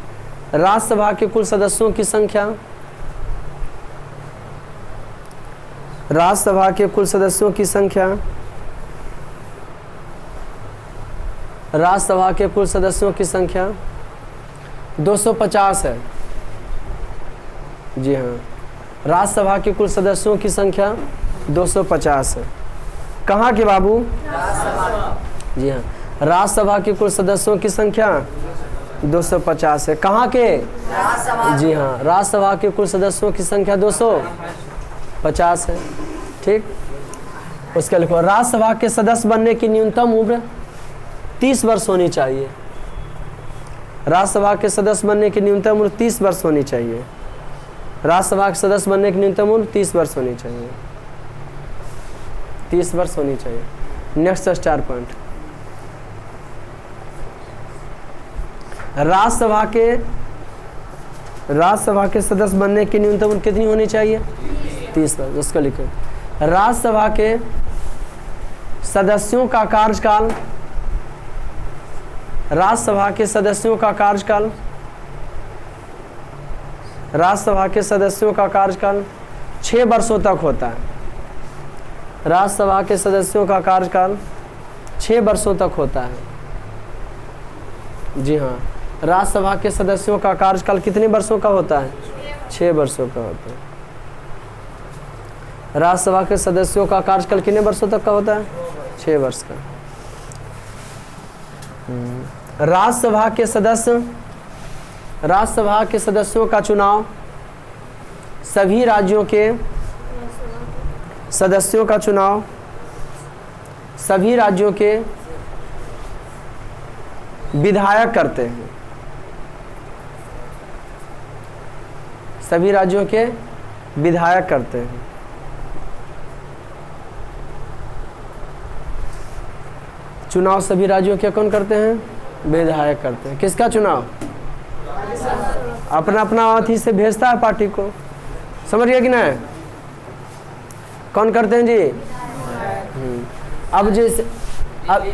राज्यसभा के कुल सदस्यों की संख्या, राज्यसभा के कुल सदस्यों की संख्या, राज्यसभा के कुल सदस्यों की संख्या 250 है। जी हाँ, राज्यसभा के कुल सदस्यों की संख्या 250 है। कहाँ के बाबू? जी हाँ, राज्यसभा के कुल सदस्यों की संख्या 250 है। कहाँ के? जी हाँ, राज्यसभा के कुल सदस्यों की संख्या 250 है। ठीक, उसके लिखो, राज्यसभा के सदस्य बनने की न्यूनतम उम्र 30 वर्ष होनी चाहिए। राज्यसभा के सदस्य बनने की न्यूनतम उम्र 30 वर्ष होनी चाहिए। राज्यसभा के सदस्य बनने की न्यूनतम उम्र 30 वर्ष होनी चाहिए। 30 वर्ष होनी चाहिए। नेक्स्ट स्टार पॉइंट, राज्यसभा के सदस्य बनने की न्यूनतम उम्र कितनी होनी चाहिए? 30 वर्ष। उसको लिखो, राज्यसभा के सदस्यों का कार्यकाल, राज्यसभा के सदस्यों का कार्यकाल, राज्यसभा के सदस्यों का कार्यकाल 6 वर्षों तक होता है। राज्यसभा के सदस्यों का कार्यकाल 6 वर्षों तक होता है। जी हाँ, राज्यसभा के सदस्यों का कार्यकाल कितने वर्षों का होता है? 6 वर्षों का होता है। राज्यसभा के सदस्यों का कार्यकाल कितने वर्षों तक का होता है? 6 वर्ष का। राज्यसभा के सदस्यों का चुनाव सभी राज्यों के सदस्यों का चुनाव सभी राज्यों के विधायक करते हैं। सभी राज्यों के विधायक करते हैं। चुनाव सभी राज्यों के कौन करते हैं? विधायक करते हैं। किसका चुनाव? अपना अपना अथी से भेजता है पार्टी को। समझ गया कि नहीं? कौन करते हैं जी? अब जैसे अब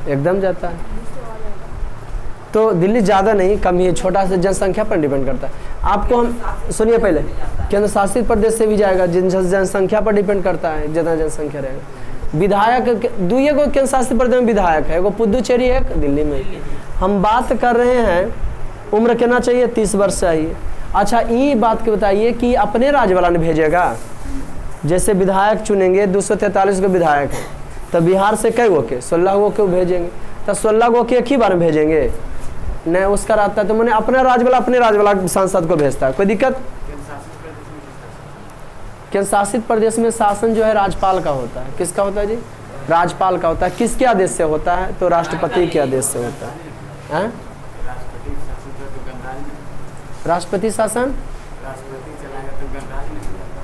एकदम जाता है तो दिल्ली ज़्यादा नहीं, कम ही, छोटा से जनसंख्या पर डिपेंड करता है। आपको हम सुनिए, पहले केंद्र शासित प्रदेश से भी जाएगा, जनसंख्या पर डिपेंड करता है, जितना जनसंख्या रहेगा। विधायक दुए को केंद्र शासित प्रदेश में विधायक है, एगो पुदुचेरी है, दिल्ली में। हम बात कर रहे हैं उम्र कितना चाहिए? 30 वर्ष चाहिए। अच्छा, ये बात के बताइए कि अपने राज्य वाला ने भेजेगा? जैसे विधायक चुनेंगे, 243 को विधायक है, तो बिहार से कई गो के? 16 गो के भेजेंगे। तो 16 गो के एक ही बार में भेजेंगे? नहीं, उसका रहता है तो मैंने अपने राज्य वाला सांसद को भेजता है। कोई दिक्कत? केंद्र शासित प्रदेश में शासन जो है राज्यपाल का होता है। किसका होता है जी? राज्यपाल का होता है। किसके आदेश से होता है? तो राष्ट्रपति के आदेश से होता है। राष्ट्रपति शासन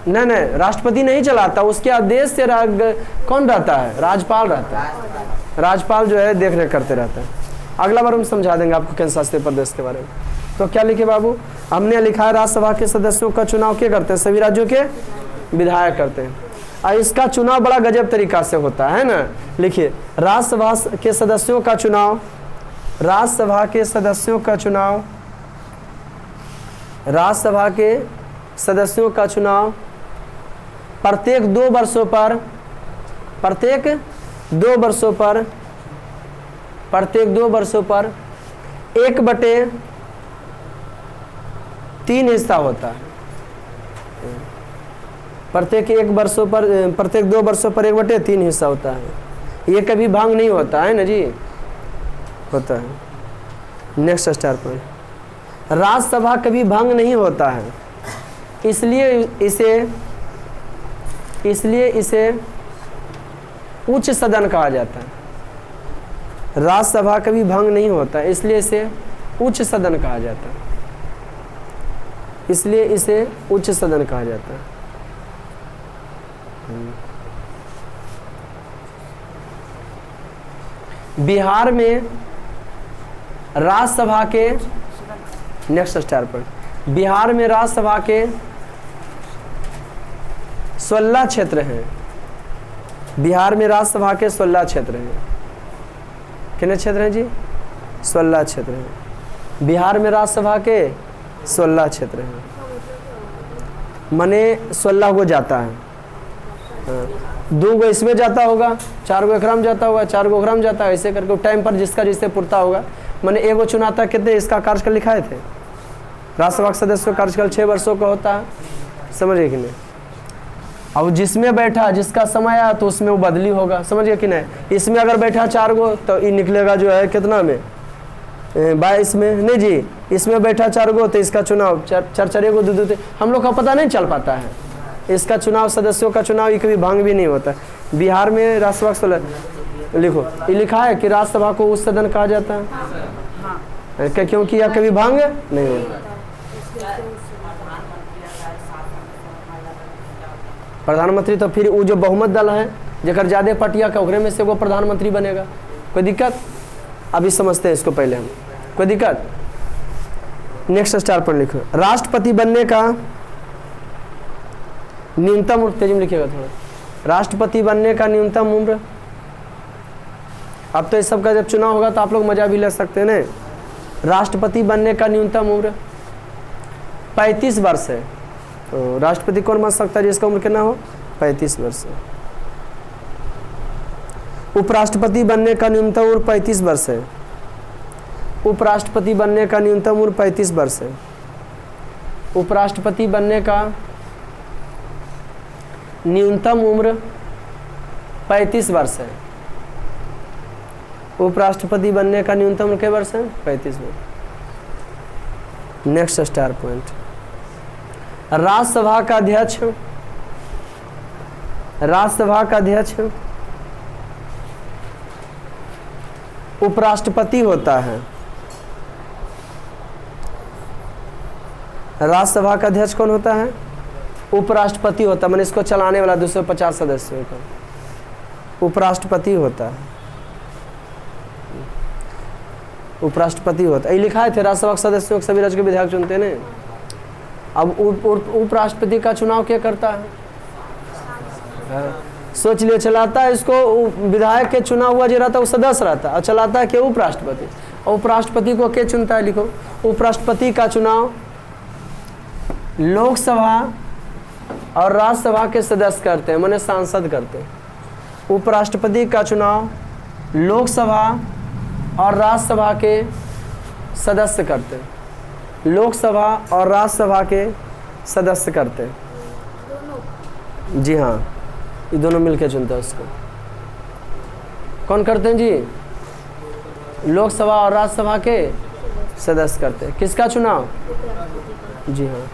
नहीं, राष्ट्रपति नहीं चलाता, उसके आदेश से कौन रहता है? राज्यपाल रहता है। राज्यपाल जो है देख रेख करते रहता है। अगला बार हम समझा देंगे आपको केंद्र शासित प्रदेश के बारे में। तो क्या लिखे बाबू? हमने लिखा है राज्यसभा के सदस्यों का चुनाव क्या करते हैं? सभी राज्यों के विधायक करते हैं। और इसका चुनाव बड़ा गजब तरीका से होता है ना। लिखिए, राज्यसभा के सदस्यों का चुनाव, राज्यसभा के सदस्यों का चुनाव, राज्यसभा के सदस्यों का चुनाव प्रत्येक 2 वर्षों पर, प्रत्येक 2 वर्षों पर, प्रत्येक 2 वर्षों पर 1/3 हिस्सा होता है। प्रत्येक 1 वर्षों पर, प्रत्येक 2 वर्षों पर 1/3 हिस्सा होता है। ये कभी भांग नहीं होता है ना जी, होता है। नेक्स्ट स्टार पर, राज्यसभा कभी भंग नहीं होता है, इसलिए इसे उच्च सदन कहा जाता है। राज्यसभा कभी भंग नहीं होता, इसलिए इसे उच्च सदन कहा जाता है, इसलिए इसे उच्च सदन कहा जाता है। बिहार में राज्यसभा के, नेक्स्ट स्टार पर, बिहार में राज्यसभा के 16 क्षेत्र हैं। बिहार में राज्यसभा के 16 क्षेत्र हैं। कितने क्षेत्र हैं जी? 16 क्षेत्र हैं। बिहार में राज्यसभा के 16 क्षेत्र हैं, माने 16 को जाता है। 2 गो इसमें जाता होगा, 4 गो एकरा में जाता होगा, 4 गो ओकरा में जाता है, ऐसे करके टाइम पर जिसका जिससे पुरता होगा। मैंने एगो चुनाता कितने, इसका कार्यकाल लिखाए थे। राज्यसभा के सदस्य का कार्यकाल 6 वर्षों का होता है, समझिए कि नहीं। अब जिसमें बैठा, जिसका समय आया तो उसमें वो बदली होगा, समझिए कि नहीं। इसमें अगर बैठा 4 गो तो ये निकलेगा जो है कितना में, 22 में, नहीं जी। इसमें बैठा 4 गो तो इसका चुनाव 4 गो 2 हम लोग का पता नहीं चल पाता है। इसका चुनाव, सदस्यों का चुनाव ये कभी भांग भी नहीं होता। बिहार में राज्यसभा लिखो, ये लिखा है कि राज्यसभा को उच्च सदन कहा जाता है, क्योंकि यह कभी भांग नहीं होता। प्रधानमंत्री तो फिर वो जो बहुमत दल है, जकर ज्यादा पटिया का ओकरे में से वो प्रधानमंत्री बनेगा। कोई दिक्कत? अभी समझते हैं इसको पहले हम, कोई दिक्कत? नेक्स्ट स्टार पर लिखो, राष्ट्रपति बनने का न्यूनतम उम्र, तेजी में लिखिएगा थोड़ा। राष्ट्रपति बनने का न्यूनतम उम्र, अब तो इस सब का जब चुनाव होगा तो आप लोग मजा भी ले सकते हैं ना। राष्ट्रपति बनने का न्यूनतम उम्र 35 वर्ष है। तो राष्ट्रपति कौन बन सकता है जिसका उम्र कितना हो? 35 वर्ष है। उपराष्ट्रपति बनने का न्यूनतम उम्र 35 वर्ष है। उपराष्ट्रपति बनने का न्यूनतम उम्र 35 वर्ष है। उपराष्ट्रपति बनने का न्यूनतम उम्र 35 वर्ष है। उपराष्ट्रपति बनने का न्यूनतम उम्र कितने वर्ष है? 35 वर्ष। नेक्स्ट स्टार पॉइंट, राज्यसभा का अध्यक्ष, राज्यसभा का अध्यक्ष उपराष्ट्रपति होता है। राज्यसभा का अध्यक्ष कौन होता है? उपराष्ट्रपति होता है, मैंने इसको चलाने वाला 250 सदस्यों का उपराष्ट्रपति होता है। उपराष्ट्रपति होता है, ये लिखा है थे राज्यसभा के सदस्यों के सभी राज्य के विधायक चुनते हैं। अब उपराष्ट्रपति का चुनाव क्या करता है? सोच लिए, चलाता है इसको विधायक के चुनाव हुआ जो रहता है वो सदस्य रहता है, और चलाता है क्या? उपराष्ट्रपति। और उपराष्ट्रपति को क्या चुनता है? लिखो, उपराष्ट्रपति का चुनाव लोकसभा और राज्यसभा के सदस्य करते हैं, माने सांसद करते हैं। उपराष्ट्रपति का चुनाव लोकसभा और राज्यसभा के सदस्य करते हैं। लोकसभा और राज्यसभा के सदस्य करते हैं, जी हाँ, ये दोनों मिलकर चुनते हैं उसको। कौन करते हैं जी? लोकसभा और राज्यसभा के सदस्य करते हैं। किसका चुनाव? जी हाँ,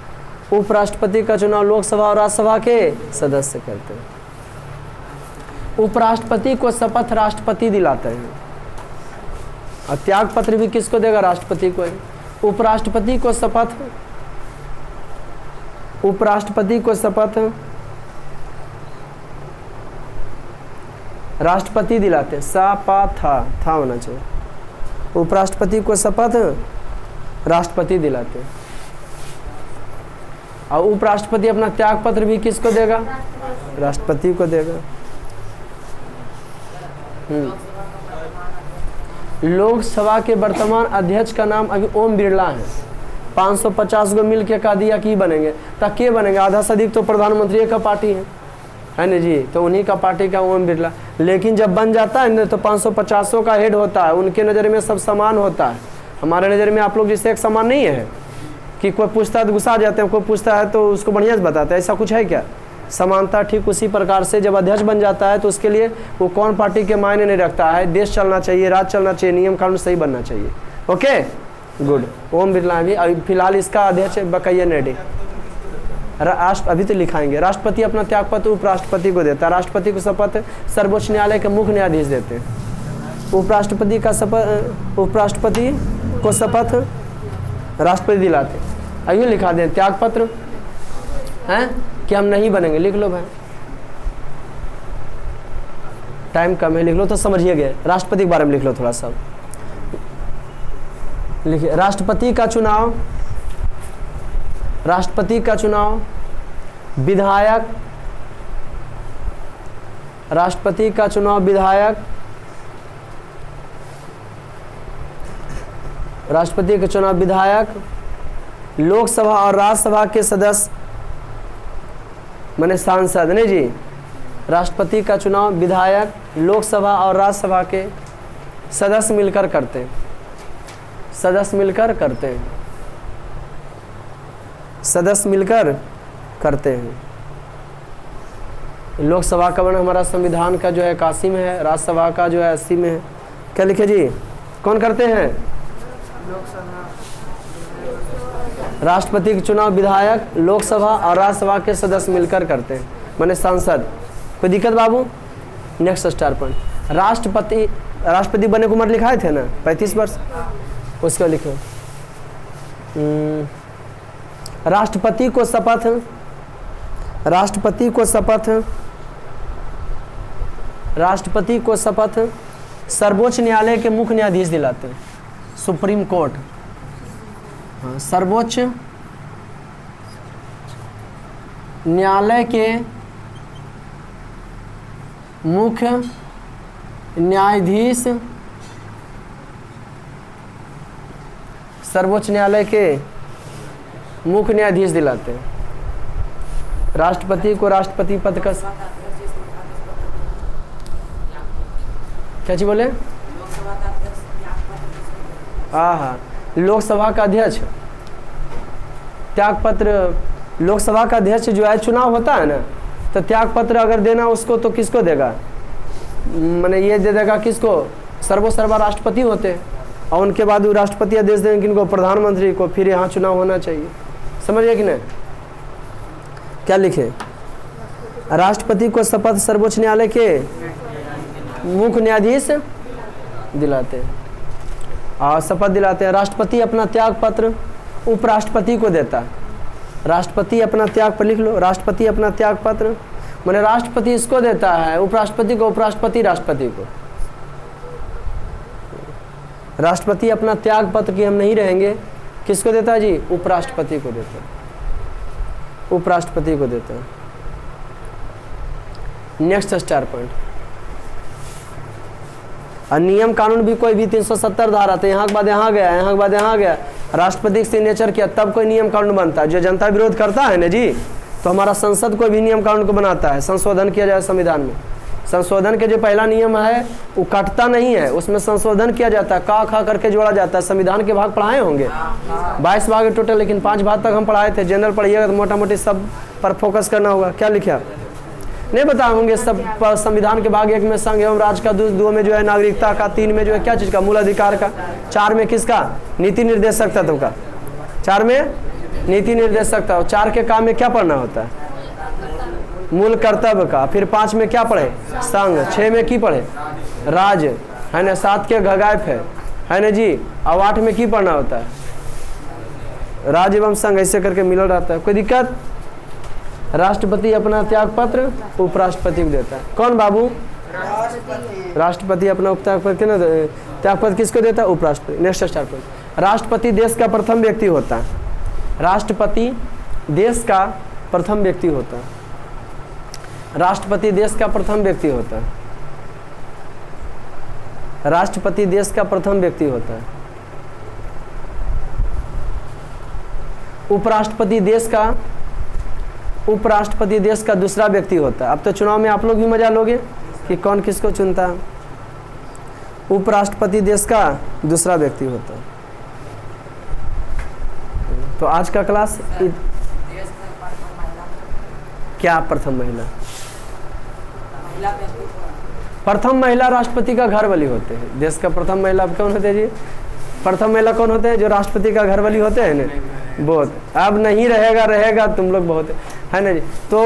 उपराष्ट्रपति का चुनाव लोकसभा और राज्यसभा के सदस्य करते हैं। उपराष्ट्रपति को शपथ राष्ट्रपति दिलाते हैं, और त्याग पत्र भी किसको देगा? राष्ट्रपति को ही। उपराष्ट्रपति को शपथ, उपराष्ट्रपति को शपथ राष्ट्रपति दिलाते, सा पा था होना चाहिए। उपराष्ट्रपति को शपथ राष्ट्रपति दिलाते। और उपराष्ट्रपति अपना त्याग पत्र भी किसको देगा? राष्ट्रपति को देगा। लोकसभा के वर्तमान अध्यक्ष का नाम अभी ओम बिरला है। 550 को मिल के कह दिया कि बनेंगे, तब के बनेंगे? आधा से अधिक तो प्रधानमंत्री का पार्टी है ना जी, तो उन्हीं का पार्टी का ओम बिरला। लेकिन जब बन जाता है ना तो 550 का हेड होता है, उनके नज़र में सब समान होता है। हमारे नज़र में आप लोग जिससे एक समान नहीं है कि कोई पूछता है तो गुस्सा आ जाते हैं, कोई पूछता है तो उसको बढ़िया से बताते हैं, ऐसा कुछ है क्या? समानता ठीक उसी प्रकार से जब अध्यक्ष बन जाता है तो उसके लिए वो कौन पार्टी के मायने नहीं रखता है, देश चलना चाहिए, राज्य चलना चाहिए, नियम कानून सही बनना चाहिए। Okay good. ओम बिरला भी अभी फिलहाल इसका अध्यक्ष बकैया नायडू। राष्ट्र अभी तो लिखाएंगे। राष्ट्रपति अपना त्याग पत्र उपराष्ट्रपति को देता है। राष्ट्रपति को शपथ सर्वोच्च न्यायालय के मुख्य न्यायाधीश देते हैं। उपराष्ट्रपति का शपथ उपराष्ट्रपति को शपथ राष्ट्रपति दिलाते। अभी लिखा दें त्याग पत्र हैं कि हम नहीं बनेंगे, लिख लो भाई, टाइम कम है, लिख लो तो समझिए गए। राष्ट्रपति के बारे में लिख लो थोड़ा सा, लिखिए। राष्ट्रपति का चुनाव, राष्ट्रपति का चुनाव विधायक, राष्ट्रपति का चुनाव विधायक, राष्ट्रपति का चुनाव विधायक, लोकसभा और राज्यसभा के सदस्य माने सांसद नहीं जी। राष्ट्रपति का चुनाव विधायक, लोकसभा और राज्यसभा के सदस्य मिलकर करते हैं, सदस्य मिलकर करते हैं, सदस्य मिलकर करते हैं। लोकसभा का वर्णन हमारा संविधान का जो है 81 में है, राज्यसभा का जो है 80 में है। क्या लिखे जी? कौन करते हैं? राष्ट्रपति के चुनाव विधायक, लोकसभा और राज्यसभा के सदस्य मिलकर करते हैं, माने सांसद। कोई दिक्कत बाबू? Next star point. राष्ट्रपति, राष्ट्रपति बनने को उम्र लिखाए थे ना 35 वर्ष, उसको लिखो। राष्ट्रपति को शपथ, राष्ट्रपति को शपथ, राष्ट्रपति को शपथ सर्वोच्च न्यायालय के मुख्य न्यायाधीश दिलाते हैं, सुप्रीम कोर्ट। हाँ, सर्वोच्च न्यायालय के मुख्य न्यायाधीश, सर्वोच्च न्यायालय के मुख्य न्यायाधीश दिलाते हैं। राष्ट्रपति को राष्ट्रपति पद का क्या चीज बोले? हाँ, लोकसभा का अध्यक्ष त्याग पत्र, लोकसभा का अध्यक्ष जो है चुनाव होता है ना, तो त्याग पत्र अगर देना उसको तो किसको देगा? मैंने ये दे देगा किसको? सर्वोसर्वा राष्ट्रपति होते हैं, और उनके बाद वो राष्ट्रपति आदेश देंगे किनको? प्रधानमंत्री को। फिर यहाँ चुनाव होना चाहिए, समझिए कि नहीं? क्या लिखे? राष्ट्रपति को शपथ सर्वोच्च न्यायालय के मुख्य न्यायाधीश दिलाते हैं और शपथ दिलाते हैं। राष्ट्रपति अपना त्याग पत्र उपराष्ट्रपति को देता है। राष्ट्रपति अपना त्याग पत्र, लिख लो, राष्ट्रपति अपना त्याग पत्र, माने राष्ट्रपति इसको देता है, उपराष्ट्रपति को, उपराष्ट्रपति राष्ट्रपति को। राष्ट्रपति अपना त्याग पत्र कि हम नहीं रहेंगे किसको देता है जी? उपराष्ट्रपति को देता है, उपराष्ट्रपति को देता है। Next star point. और नियम कानून भी कोई भी 370 धारा, तो यहाँ के बाद यहाँ गया, यहाँ के बाद यहाँ गया, राष्ट्रपति सिग्नेचर किया तब कोई नियम कानून बनता है। जो जनता विरोध करता है ना जी, तो हमारा संसद कोई भी नियम कानून को बनाता है, संशोधन किया जाए संविधान में। संशोधन के जो पहला नियम है वो कटता नहीं है, उसमें संशोधन किया जाता है, का खा करके जोड़ा जाता है। संविधान के भाग पढ़ाए होंगे 22 भाग है टोटल, लेकिन 5 भाग तक हम पढ़ाए थे। जनरल पढ़िएगा तो मोटा मोटी सब पर फोकस करना होगा। क्या लिखा नहीं बता होंगे सब। संविधान के भाग 1 में संघ एवं राज्य का, 2 में जो है नागरिकता का, 3 में जो है क्या चीज़ का? मूल अधिकार का, 4 में किसका? नीति निर्देशक तत्व का, 4 में नीति निर्देशक तत्व। 4 के काम में क्या पढ़ना होता है? मूल कर्तव्य का। फिर 5 में क्या पढ़े? संघ। 6 में की पढ़े? राज्य, है ना। 7 के गगायफ है ना जी। अब 8 में की पढ़ना होता है? राज्य एवं संघ, ऐसे करके मिलल रहता है। कोई दिक्कत? राष्ट्रपति अपना त्याग पत्र उपराष्ट्रपति को देता है। कौन बाबू? राष्ट्रपति अपना त्याग पत्र ना, त्याग पत्र किसको देता है? उपराष्ट्रपति। नेक्स्ट स्टार पर। राष्ट्रपति देश का प्रथम व्यक्ति होता है। राष्ट्रपति देश का प्रथम व्यक्ति होता है। राष्ट्रपति देश का प्रथम व्यक्ति होता है। राष्ट्रपति देश का प्रथम व्यक्ति होता है। उपराष्ट्रपति देश का दूसरा व्यक्ति होता है। अब तो चुनाव में आप लोग भी मजा लोगे कि कौन किसको चुनता है। उपराष्ट्रपति देश का दूसरा व्यक्ति होता है। तो आज का क्लास क्या प्रथम महिला? प्रथम महिला राष्ट्रपति का घर वाली होते हैं। देश का प्रथम महिला कौन होते हैं जी? प्रथम महिला कौन होते हैं? जो राष्ट्रपति का घर वाली होते हैं ना। बहुत अब नहीं रहेगा तुम लोग बहुत है ना जी। तो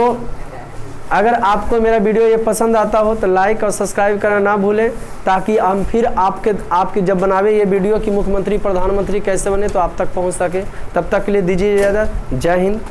अगर आपको मेरा वीडियो ये पसंद आता हो तो लाइक और सब्सक्राइब करना ना भूलें, ताकि हम फिर आपके जब बनावे ये वीडियो कि मुख्यमंत्री प्रधानमंत्री कैसे बने तो आप तक पहुंच सके। तब तक के लिए दीजिए इजाज़त। जय हिंद।